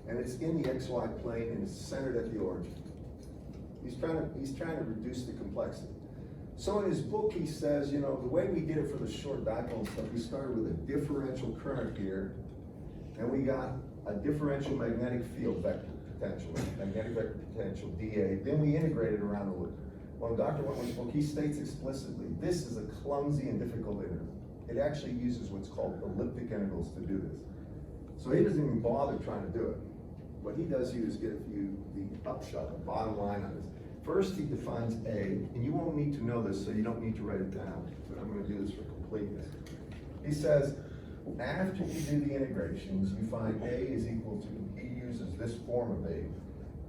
and it's in the XY plane and it's centered at the origin. He's trying to reduce the complexity. So in his book, he says, you know, the way we did it for the short dipole and stuff, we started with a differential current here, and we got a differential magnetic field vector potential, magnetic vector potential, dA, then we integrated around the loop. Well, in Dr. Whitman's book, he states explicitly, this is a clumsy and difficult integral. It actually uses what's called elliptic integrals to do this. So he doesn't even bother trying to do it. What he does here is give you the upshot, the bottom line on this. First, he defines A, and you won't need to know this, so you don't need to write it down, but I'm going to do this for completeness. He says, after you do the integrations, you find A is equal to, he uses this form of A,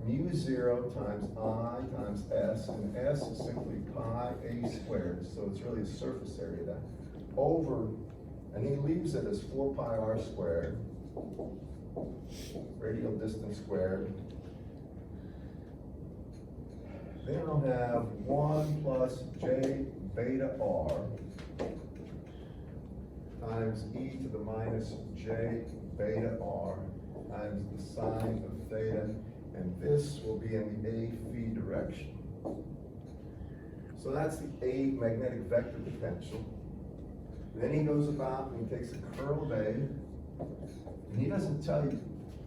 mu0 times I times S, and S is simply pi A squared, so it's really a surface area of that, over, and he leaves it as 4 pi R squared, radial distance squared. Then I'll have 1 plus J beta R times e to the minus J beta R times the sine of theta, and this will be in the A phi direction. So that's the A magnetic vector potential. Then he goes about and he takes the curl of A, and he doesn't tell you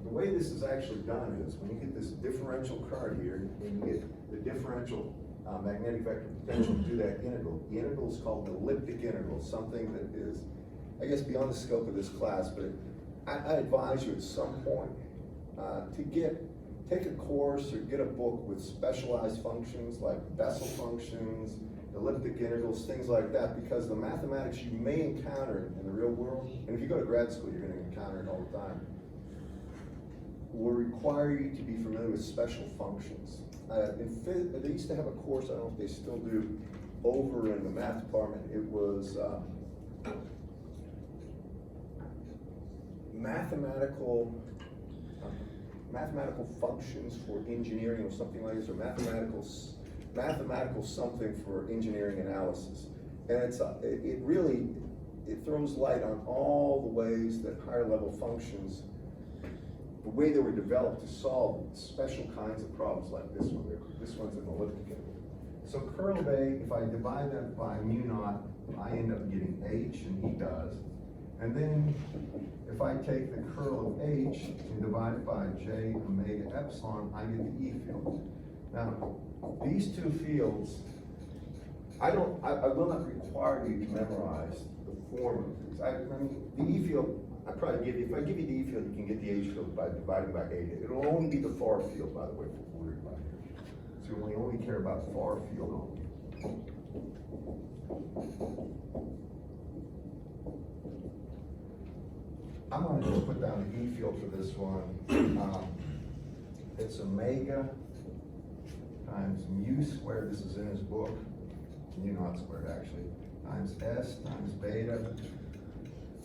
the way this is actually done is, when you get this differential current here, and you get the differential magnetic vector potential to do that integral. The integral is called an elliptic integral, something that is, I guess, beyond the scope of this class, but I advise you at some point to take a course or get a book with specialized functions like Bessel functions, elliptic integrals, things like that, because the mathematics you may encounter in the real world, and if you go to grad school, you're going to encounter it all the time, will require you to be familiar with special functions. They used to have a course, I don't know if they still do, over in the math department. It was mathematical functions for engineering or something like this, or mathematical something for engineering analysis. And it throws light on all the ways that higher level functions, the way they were developed to solve special kinds of problems like this one. This one's an elliptic integral. So curl of A, if I divide that by mu naught, I end up getting H, and he does. And then if I take the curl of H and divide it by J omega epsilon, I get the E field. Now, these two fields, I will not require you to memorize the form of these. I mean, the E field, I probably give you, if I give you the E field, you can get the H field by dividing by eta. It'll only be the far field, by the way, for what we're worried about here. So we only care about far field only. I'm going to just put down the E field for this one. It's omega times mu squared, this is in his book, mu naught squared actually, times S times beta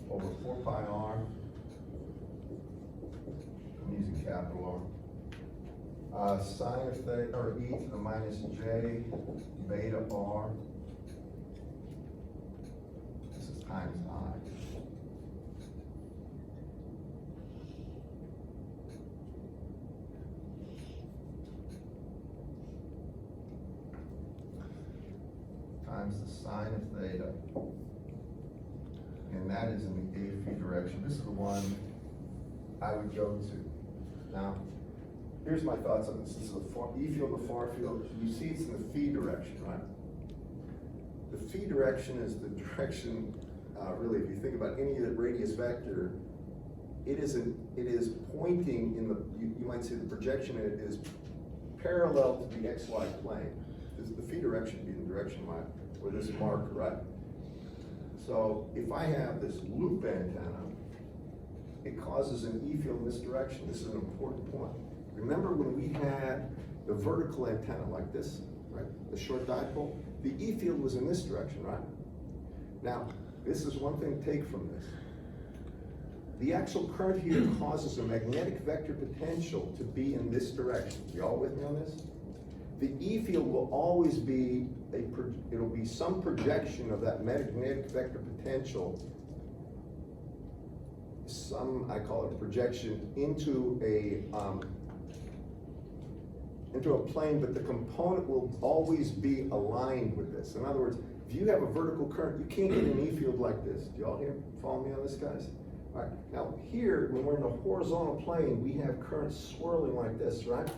over 4 pi r, I'm using capital R, sine of theta, or e to the minus j beta r, this is times I. Times the sine of theta, and that is in the A phi direction. This is the one I would go to. Now, here's my thoughts on this. This is the E field, the far field. You see it's in the phi direction, right? The phi direction is the direction, really, if you think about any radius vector, it is pointing in the, you might say the projection in it is parallel to the xy plane. The phi direction would be the direction where this marker, right? So if I have this loop antenna, it causes an E field in this direction. This is an important point. Remember when we had the vertical antenna like this, right? The short dipole, the E field was in this direction, right? Now, this is one thing to take from this. The actual current here causes a magnetic vector potential to be in this direction. Y'all with me on this? The E field will always be it'll be some projection of that magnetic vector potential, I call it a projection into a plane, but the component will always be aligned with this. In other words, if you have a vertical current, you can't get an E field like this. Do y'all follow me on this, guys? All right, now here, when we're in the horizontal plane, we have currents swirling like this, right?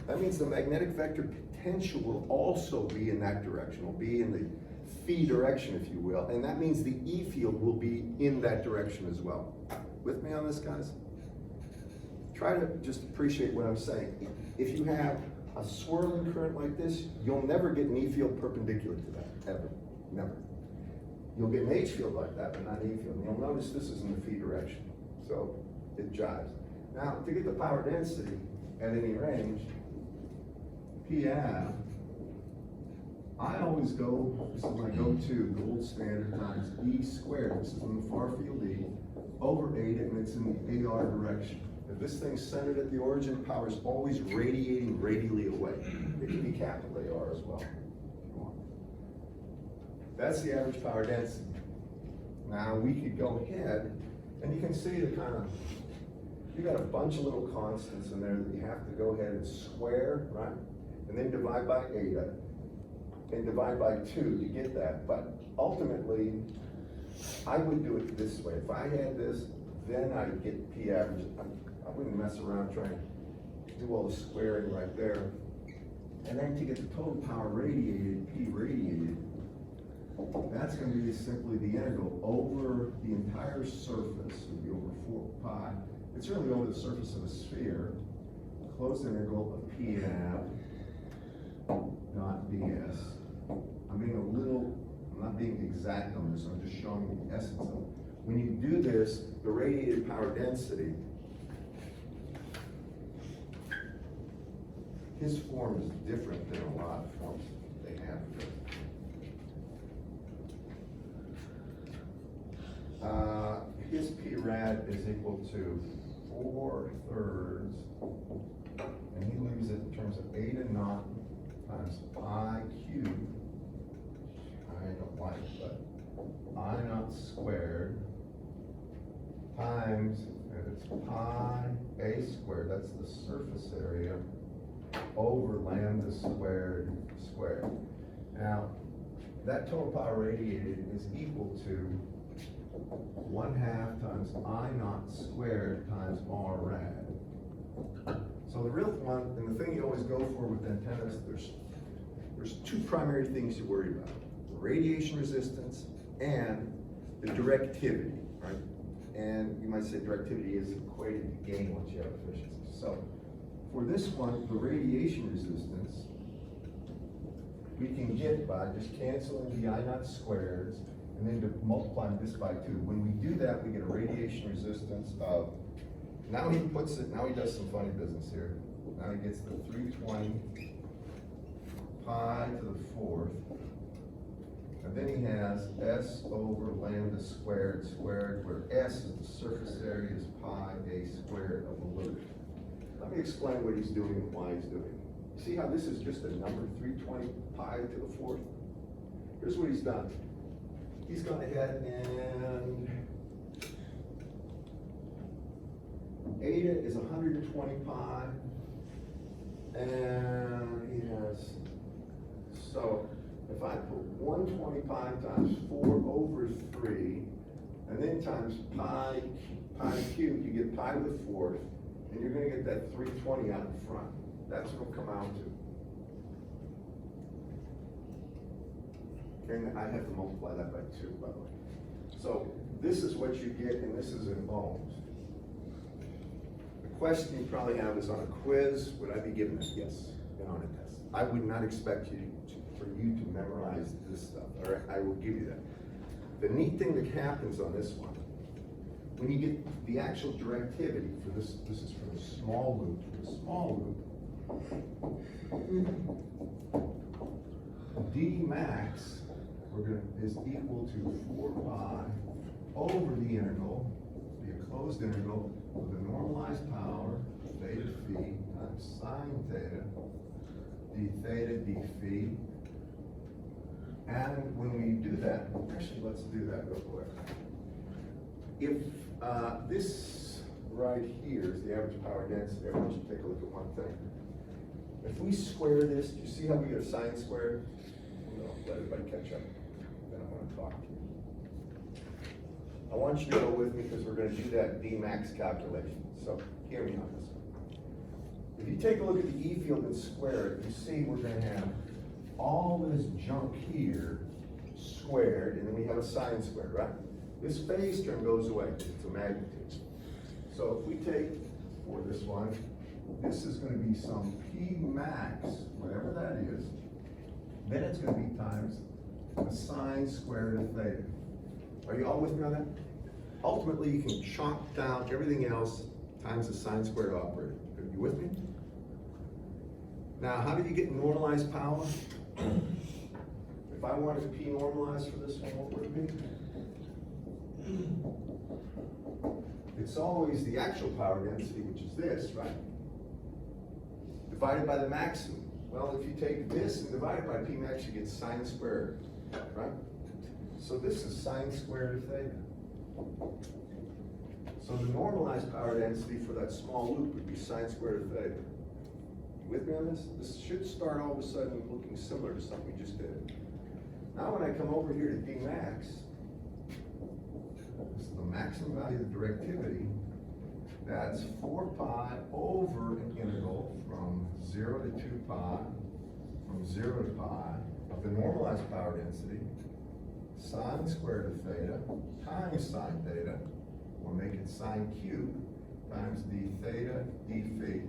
That means the magnetic vector potential will also be in that direction, will be in the phi direction, if you will, and that means the E field will be in that direction as well. With me on this, guys? Try to just appreciate what I'm saying. If you have a swirling current like this, you'll never get an E field perpendicular to that, ever, never. You'll get an H field like that, but not an E field. And you'll notice this is in the phi direction, so it jives. Now, to get the power density at any range, PF, I always go, this is my go-to, gold standard times E squared. This is in the far field E, over eta, and it's in the AR direction. If this thing's centered at the origin, power is always radiating radially away. It can be capital AR as well. That's the average power density. Now we could go ahead, and you can see the kind of, you got a bunch of little constants in there that you have to go ahead and square, right? And then divide by eta, and divide by 2 to get that. But ultimately, I would do it this way. If I had this, then I'd get P average. I wouldn't mess around trying to do all the squaring right there. And then to get the total power radiated, P radiated, that's gonna be simply the integral over the entire surface, would be over 4 pi. It's really over the surface of a sphere, closed integral of P ab dot ds. I'm not being exact on this, I'm just showing you the essence of it. When you do this, the radiated power density, his form is different than a lot of forms they have. His P rad is equal to 4/3, and he leaves it in terms of eta naught times I cubed. I don't like it, but I naught squared times, and it's pi a squared, that's the surface area, over lambda squared squared. Now, that total power radiated is equal to 1/2 times I naught squared times R rad. So the real one, and the thing you always go for with antennas, there's two primary things you worry about: the radiation resistance and the directivity, right? And you might say directivity is equated to gain once you have efficiency. So for this one, the radiation resistance, we can get by just canceling the I naught squareds and then multiplying this by 2. When we do that, we get a radiation resistance of, now he does some funny business here. Now he gets the 320 pi to the 4th. And then he has S over lambda squared squared, where S is the surface area is pi a squared of the loop. Let me explain what he's doing and why he's doing it. See how this is just a number, 320 pi to the 4th? Here's what he's done. He's gone ahead and eta is 120 pi, and he has, so if I put 120 pi times 4 over 3, and then times pi cubed, you get pi to the 4th, and you're gonna get that 320 out in front. That's what it'll come out to. And I have to multiply that by 2, by the way. So this is what you get, and this is in ohms. The question you probably have is on a quiz, would I be given that? Yes, and on a test. I would not expect for you to memorize this stuff, all right? I will give you that. The neat thing that happens on this one, when you get the actual directivity for this is for the small loop. For the small loop, D max is equal to 4 pi over the integral, be a closed integral with a normalized power, theta phi times sine theta, d theta d phi. And when we do that, actually let's do that real quick. If this right here is the average power density, I want you to take a look at one thing. If we square this, do you see how we get a sine squared? No, let everybody catch up. Then I want to talk to you. I want you to go with me because we're going to do that D max calculation. So hear me on this. If you take a look at the E field and square it, you see we're going to have all this junk here squared, and then we have a sine squared, right? This phase term goes away. It's a magnitude. So if we take, for this one, this is going to be some P max, whatever that is, then it's going to be times the sine squared of theta. Are you all with me on that? Ultimately, you can chalk down everything else times the sine squared operator. Are you with me? Now, how do you get normalized power? If I wanted P normalized for this one, what would it be? It's always the actual power density, which is this, right? Divided by the maximum. Well, if you take this and divide it by P max, you get sine squared, right? So this is sine squared of theta. So the normalized power density for that small loop would be sine squared of theta. You with me on this? This should start all of a sudden looking similar to something we just did. Now when I come over here to D max, this is the maximum value of the directivity. That's 4 pi over an integral from 0 to 2 pi, from 0 to pi, of the normalized power density, sine squared of theta times sine theta, or make it sine cubed, times d theta d phi.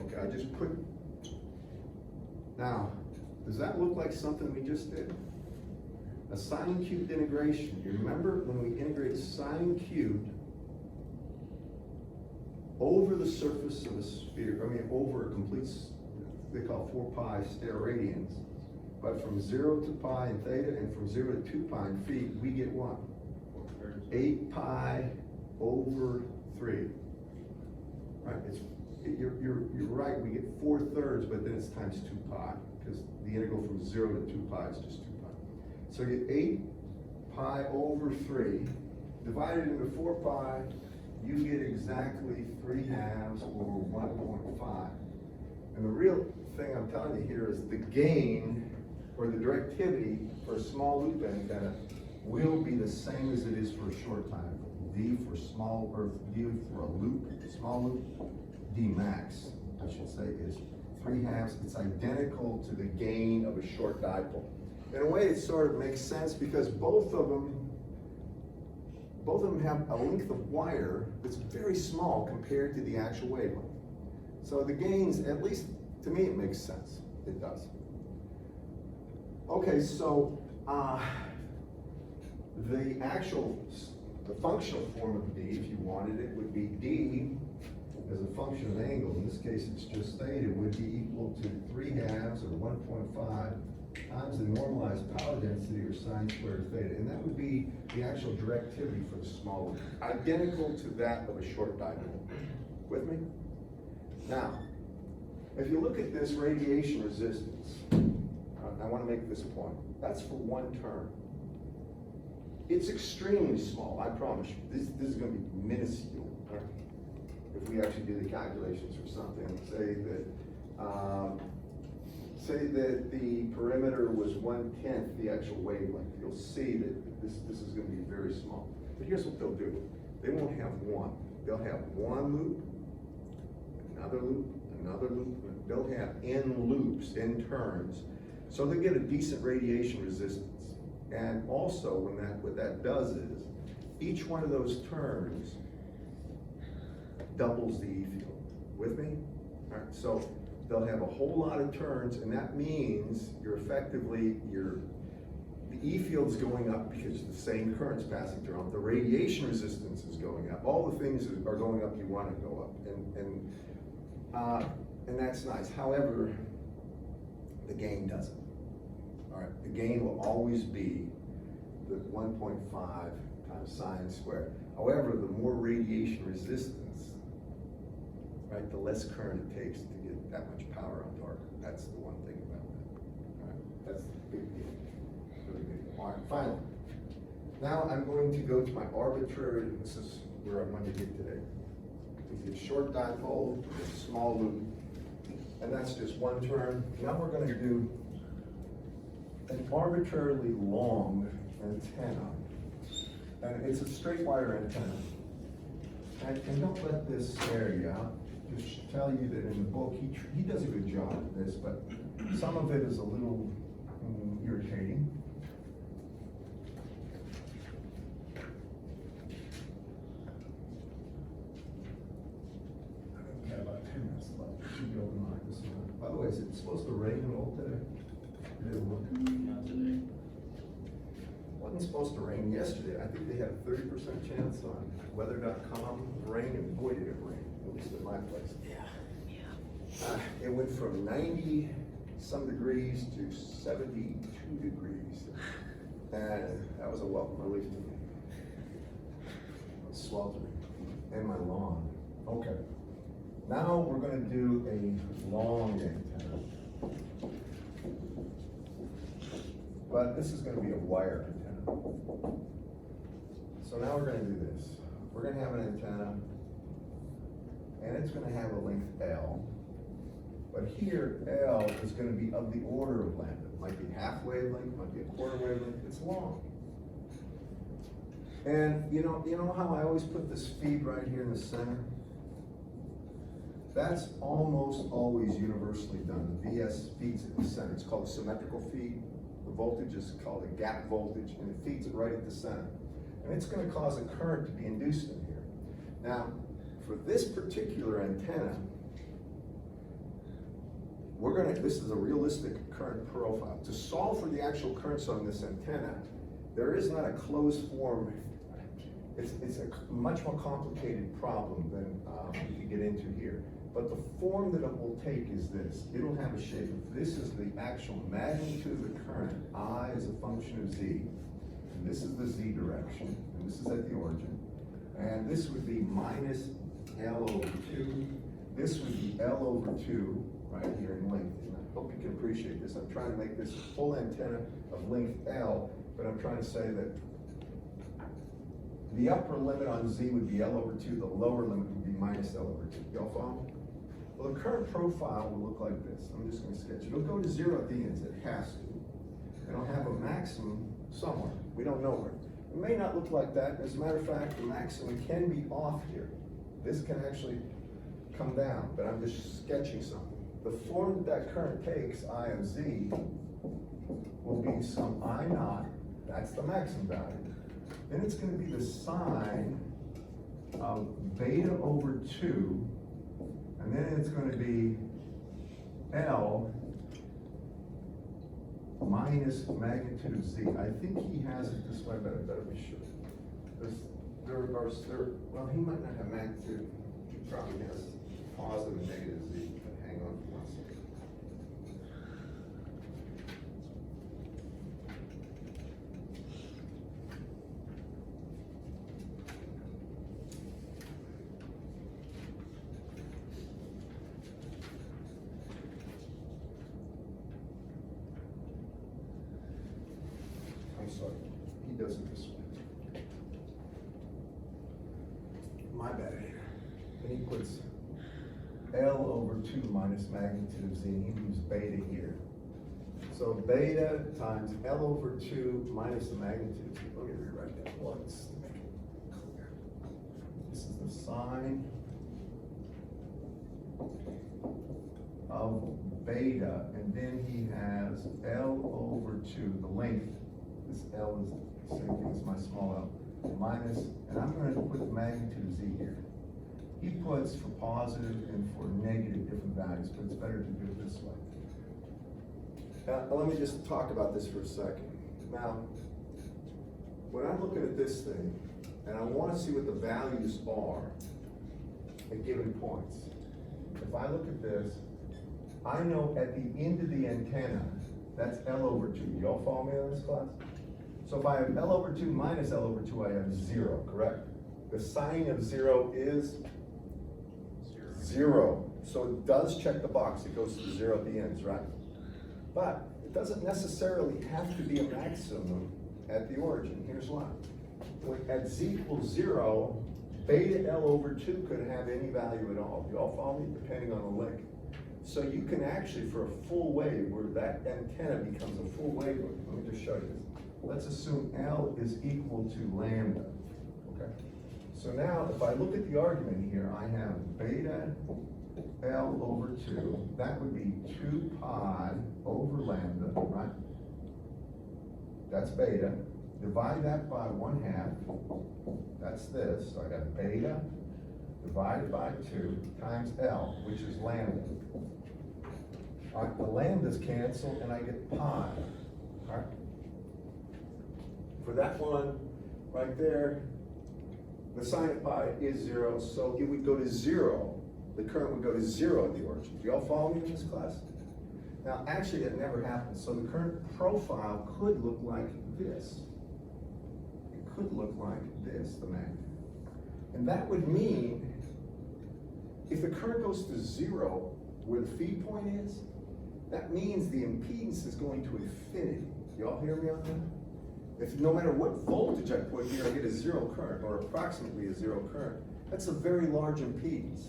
Okay, I just put, now, does that look like something we just did? A sine cubed integration. You remember when we integrate sine cubed over the surface of a sphere, over a complete, they call 4 pi steradians, but from 0 to pi in theta and from 0 to 2 pi in phi, we get what? 8 pi over 3. Right? You're right, we get 4/3, but then it's times 2 pi, because the integral from 0 to 2 pi is just 2 pi. So you get 8 pi over 3, divided into 4 pi, you get exactly 3/2 over 1.5. And the real thing I'm telling you here is the gain, or the directivity for a small loop antenna will be the same as it is for a short time. D for small, or D for a loop, small loop, D max, I should say, is 3/2. It's identical to the gain of a short dipole. In a way, it sort of makes sense because both of them have a length of wire that's very small compared to the actual wavelength. So the gains, at least to me, it makes sense. It does. Okay, so the functional form of D, if you wanted it, would be D as a function of angle. In this case, it's just theta, would be equal to 3/2 or 1.5 times the normalized power density, or sine squared of theta. And that would be the actual directivity for the small loop, identical to that of a short dipole. With me? Now, if you look at this radiation resistance, I want to make this point. That's for one term. It's extremely small, I promise you. This is going to be minuscule. Right? If we actually do the calculations for something, say that the perimeter was 1/10 the actual wavelength, you'll see that this is going to be very small. But here's what they'll do. They won't have one. They'll have one loop, another loop, another loop. They'll have n loops, n turns. So they get a decent radiation resistance. And also, what that does is, each one of those turns doubles the E field. With me? All right, so they'll have a whole lot of turns, and that means the E field's going up because the same current's passing through them. The radiation resistance is going up. All the things are going up you want to go up, and that's nice. However, the gain doesn't. All right, the gain will always be the 1.5 times sine squared. However, the more radiation resistance, right, the less current it takes to get that much power on target. That's the one thing about that. All right, that's the big deal. Really big deal. All right, finally. Now I'm going to go to my arbitrary, this is where I want to get today. With the short dipole, the small loop, and that's just one term. Now we're going to do an arbitrarily long antenna, and it's a straight wire antenna. And don't let this scare you out. Just tell you that in the book, he does a good job at this, but some of it is a little irritating. I think we have about 10 minutes left. We should be able to knock this one. By the way, is it supposed to rain at all today? It didn't look. Not today. Wasn't supposed to rain yesterday. I think they had a 30% chance on weather.com rain, and boy did it rain, at least at my place. It went from 90 some degrees to 72 degrees. And that was a welcome relief to me. It was sweltering. And my lawn. Okay. Now we're going to do a long antenna. But this is going to be a wire antenna. So now we're going to do this. We're going to have an antenna, and it's going to have a length L. But here, L is going to be of the order of lambda. It might be half wavelength, might be a quarter wavelength. It's long. And you know how I always put this feed right here in the center? That's almost always universally done. The VS feeds in the center. It's called a symmetrical feed. The voltage is called a gap voltage, and it feeds it right at the center. And it's gonna cause a current to be induced in here. Now, for this particular antenna, this is a realistic current profile. To solve for the actual currents on this antenna, there is not a closed form. It's a much more complicated problem than we could get into here. But the form that it will take is this. It'll have a shape of, this is the actual magnitude of the current. I is a function of Z. And this is the Z direction. And this is at the origin. And this would be minus L over 2. This would be L over 2 right here in length. And I hope you can appreciate this. I'm trying to make this full antenna of length L, but I'm trying to say that the upper limit on Z would be L over 2, the lower limit would be minus L over 2. Y'all follow me? Well, the current profile will look like this. I'm just going to sketch it. It'll go to 0 at the ends. It has to. It'll have a maximum somewhere. We don't know where. It may not look like that. As a matter of fact, the maximum can be off here. This can actually come down, but I'm just sketching something. The form that current takes, I of Z, will be some I naught. That's the maximum value. Then it's going to be the sine of beta over 2, and then it's going to be L minus magnitude of Z. I think he has it this way, but I better be sure. Well, he might not have magnitude. He probably has positive and negative Z. But hang on for 1 second. I'm sorry, he does it this way. My bad. Then he puts L over 2 minus magnitude of Z, and he moves beta here. So beta times L over 2 minus the magnitude of Z. Let me rewrite that once to make it clear. This is the sine of beta, and then he has L over 2, the length. This L is the same thing as my small l, minus, and I'm going to put the magnitude of Z here. He puts for positive and for negative different values, but it's better to do it this way. Let me just talk about this for a second. Now, when I'm looking at this thing, and I want to see what the values are at given points, if I look at this, I know at the end of the antenna, that's L over 2. Y'all follow me on this, class? So if I have L over 2 minus L over 2, I have 0, correct? The sign of 0 is 0. So it does check the box. It goes to 0 at the ends, right? But it doesn't necessarily have to be a maximum at the origin. Here's why. When at Z equals 0, beta L over 2 could have any value at all. You all follow me? Depending on the link. So you can actually, for a full wave, where that antenna becomes a full wave, let me just show you this. Let's assume L is equal to lambda, okay? So now, if I look at the argument here, I have beta L over 2. That would be 2 pi over lambda, right? That's beta. Divide that by 1/2. That's this. So I got beta divided by 2 times L, which is lambda. All right, the lambdas cancel, and I get pi. All right. For that one right there, the sine of pi is 0, so it would go to 0. The current would go to 0 at the origin. Do y'all follow me in this class? Now, actually, that never happens. So the current profile could look like this. It could look like this, the magnet. And that would mean, if the current goes to 0, where the feed point is, that means the impedance is going to infinity. Y'all hear me on that? If no matter what voltage I put here, I get a 0 current, or approximately a 0 current. That's a very large impedance.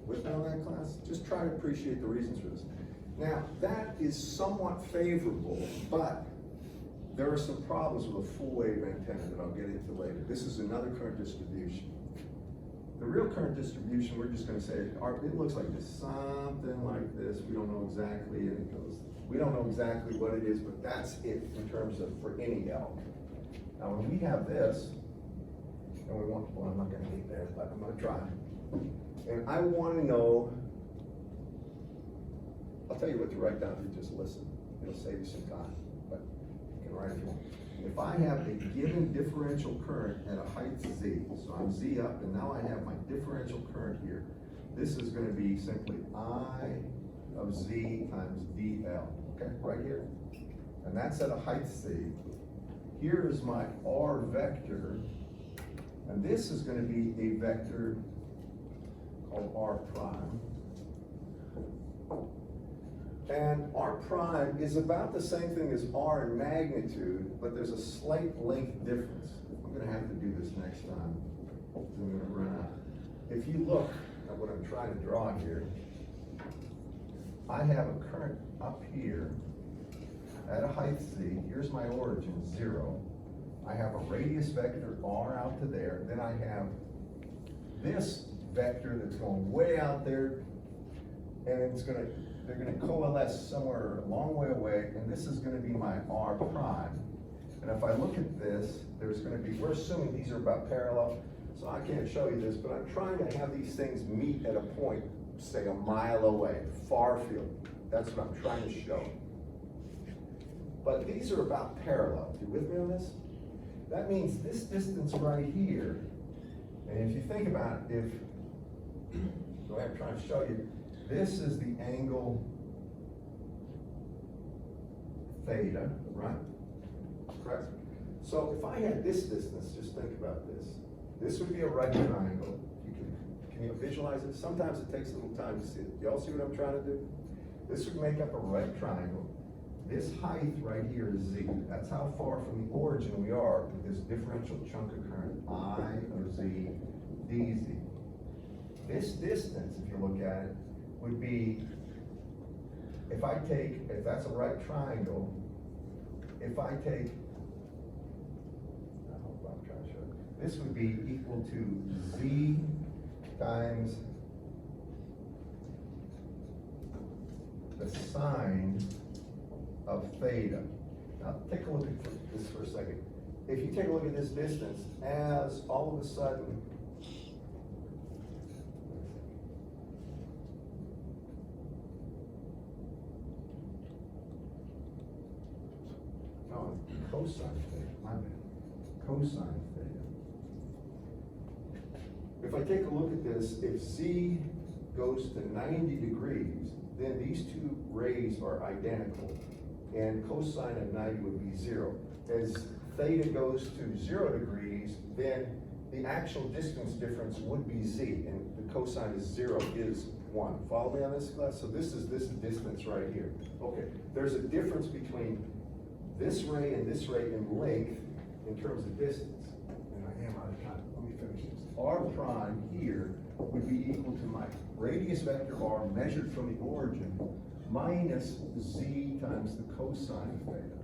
With me on that, class? Just try to appreciate the reasons for this. Now, that is somewhat favorable, but There are some problems with a full wave antenna that I'll get into later. This is another current distribution. The real current distribution, we're just gonna say, it looks like this, something like this. We don't know exactly, and it goes, we don't know exactly what it is, but that's it in terms of for any L. Now, when we have this, and we want, well, I'm not gonna get there, but I'm gonna try. And I wanna know, I'll tell you what to write down if you just listen. It'll save you some time, but you can write if you want. If I have a given differential current at a height Z, so I'm Z up, and now I have my differential current here. This is gonna be simply I of Z times DL, okay, right here. And that's at a height C. Here is my R vector, and this is gonna be a vector called R prime. And R prime is about the same thing as R in magnitude, but there's a slight length difference. I'm gonna have to do this next time, because I'm gonna run out. If you look at what I'm trying to draw here, I have a current up here at a height Z. Here's my origin, 0. I have a radius vector R out to there. Then I have this vector that's going way out there, and they're gonna coalesce somewhere a long way away, and this is gonna be my R prime. And if I look at this, there's gonna be, we're assuming these are about parallel, so I can't show you this, but I'm trying to have these things meet at a point, say a mile away, far field. That's what I'm trying to show. But these are about parallel. You with me on this? That means this distance right here, and if you think about it, if, the way I'm trying to show you, this is the angle theta, right? Correct? So if I had this distance, just think about this. This would be a right triangle. Can you visualize it? Sometimes it takes a little time to see it. Y'all see what I'm trying to do? This would make up a right triangle. This height right here is Z. That's how far from the origin we are with this differential chunk of current, I of Z dZ. This distance, if you look at it, would be, if that's a right triangle, if I take, I hope I'm trying to show it, this would be equal to Z times the sine of theta. Now take a look at this for a second. If you take a look at this distance, as all of a sudden, no, cosine theta, my bad, cosine theta. If I take a look at this, if Z goes to 90 degrees, then these two rays are identical, and cosine of 90 would be 0. As theta goes to 0 degrees, then the actual distance difference would be Z, and the cosine is 0 is 1. Follow me on this, class? So this is this distance right here. Okay, there's a difference between this ray and this ray in length in terms of distance. And I am out of time. Let me finish this. R prime here would be equal to my radius vector R measured from the origin minus Z times the cosine of theta.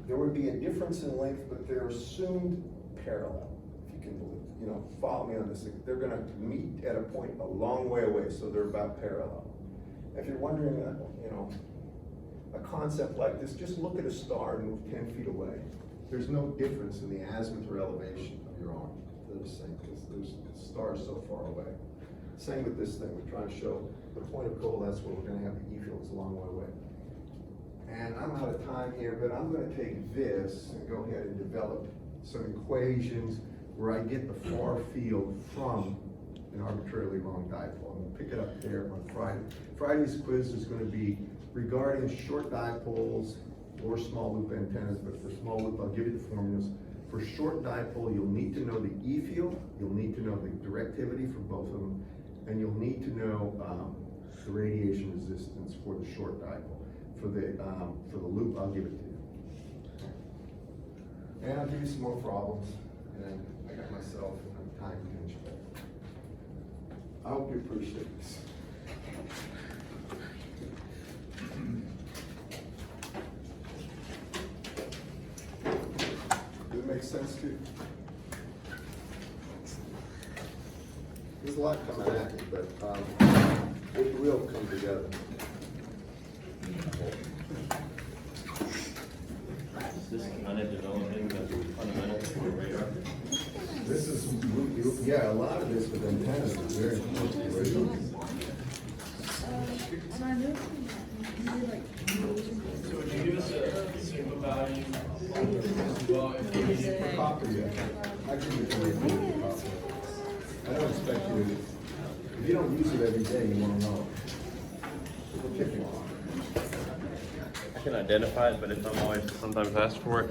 There would be a difference in length, but they're assumed parallel, if you can believe, follow me on this. They're gonna meet at a point a long way away, so they're about parallel. If you're wondering, a concept like this, just look at a star and move 10 feet away. There's no difference in the azimuth or elevation of your arm. They're the same, because there's stars so far away. Same with this thing. We're trying to show the point of coalescence where we're going to have the E fields a long way away. And I'm out of time here, but I'm going to take this and go ahead and develop some equations where I get the far field from an arbitrarily long dipole. I'm going to pick it up there on Friday. Friday's quiz is going to be regarding short dipoles or small loop antennas, but for small loop, I'll give you the formulas. For short dipole, you'll need to know the E field, you'll need to know the directivity for both of them, and you'll need to know the radiation resistance for the short dipole. For the loop, I'll give it to you. And I'll give you some more problems, and I got myself a time pinch. I hope you appreciate this. sense to you? There's a lot coming at me, but, it will come together. Is this kind of developing the fundamentals for the radar? This is, yeah, a lot of this with antennas is very important. And I know So would you give us a sigma value? Well, if you For copper, yeah. I can get you a copper. I don't expect you, if you don't use it every day, you won't know. We'll kick you off. I can identify it, but if I'm always sometimes asked for it,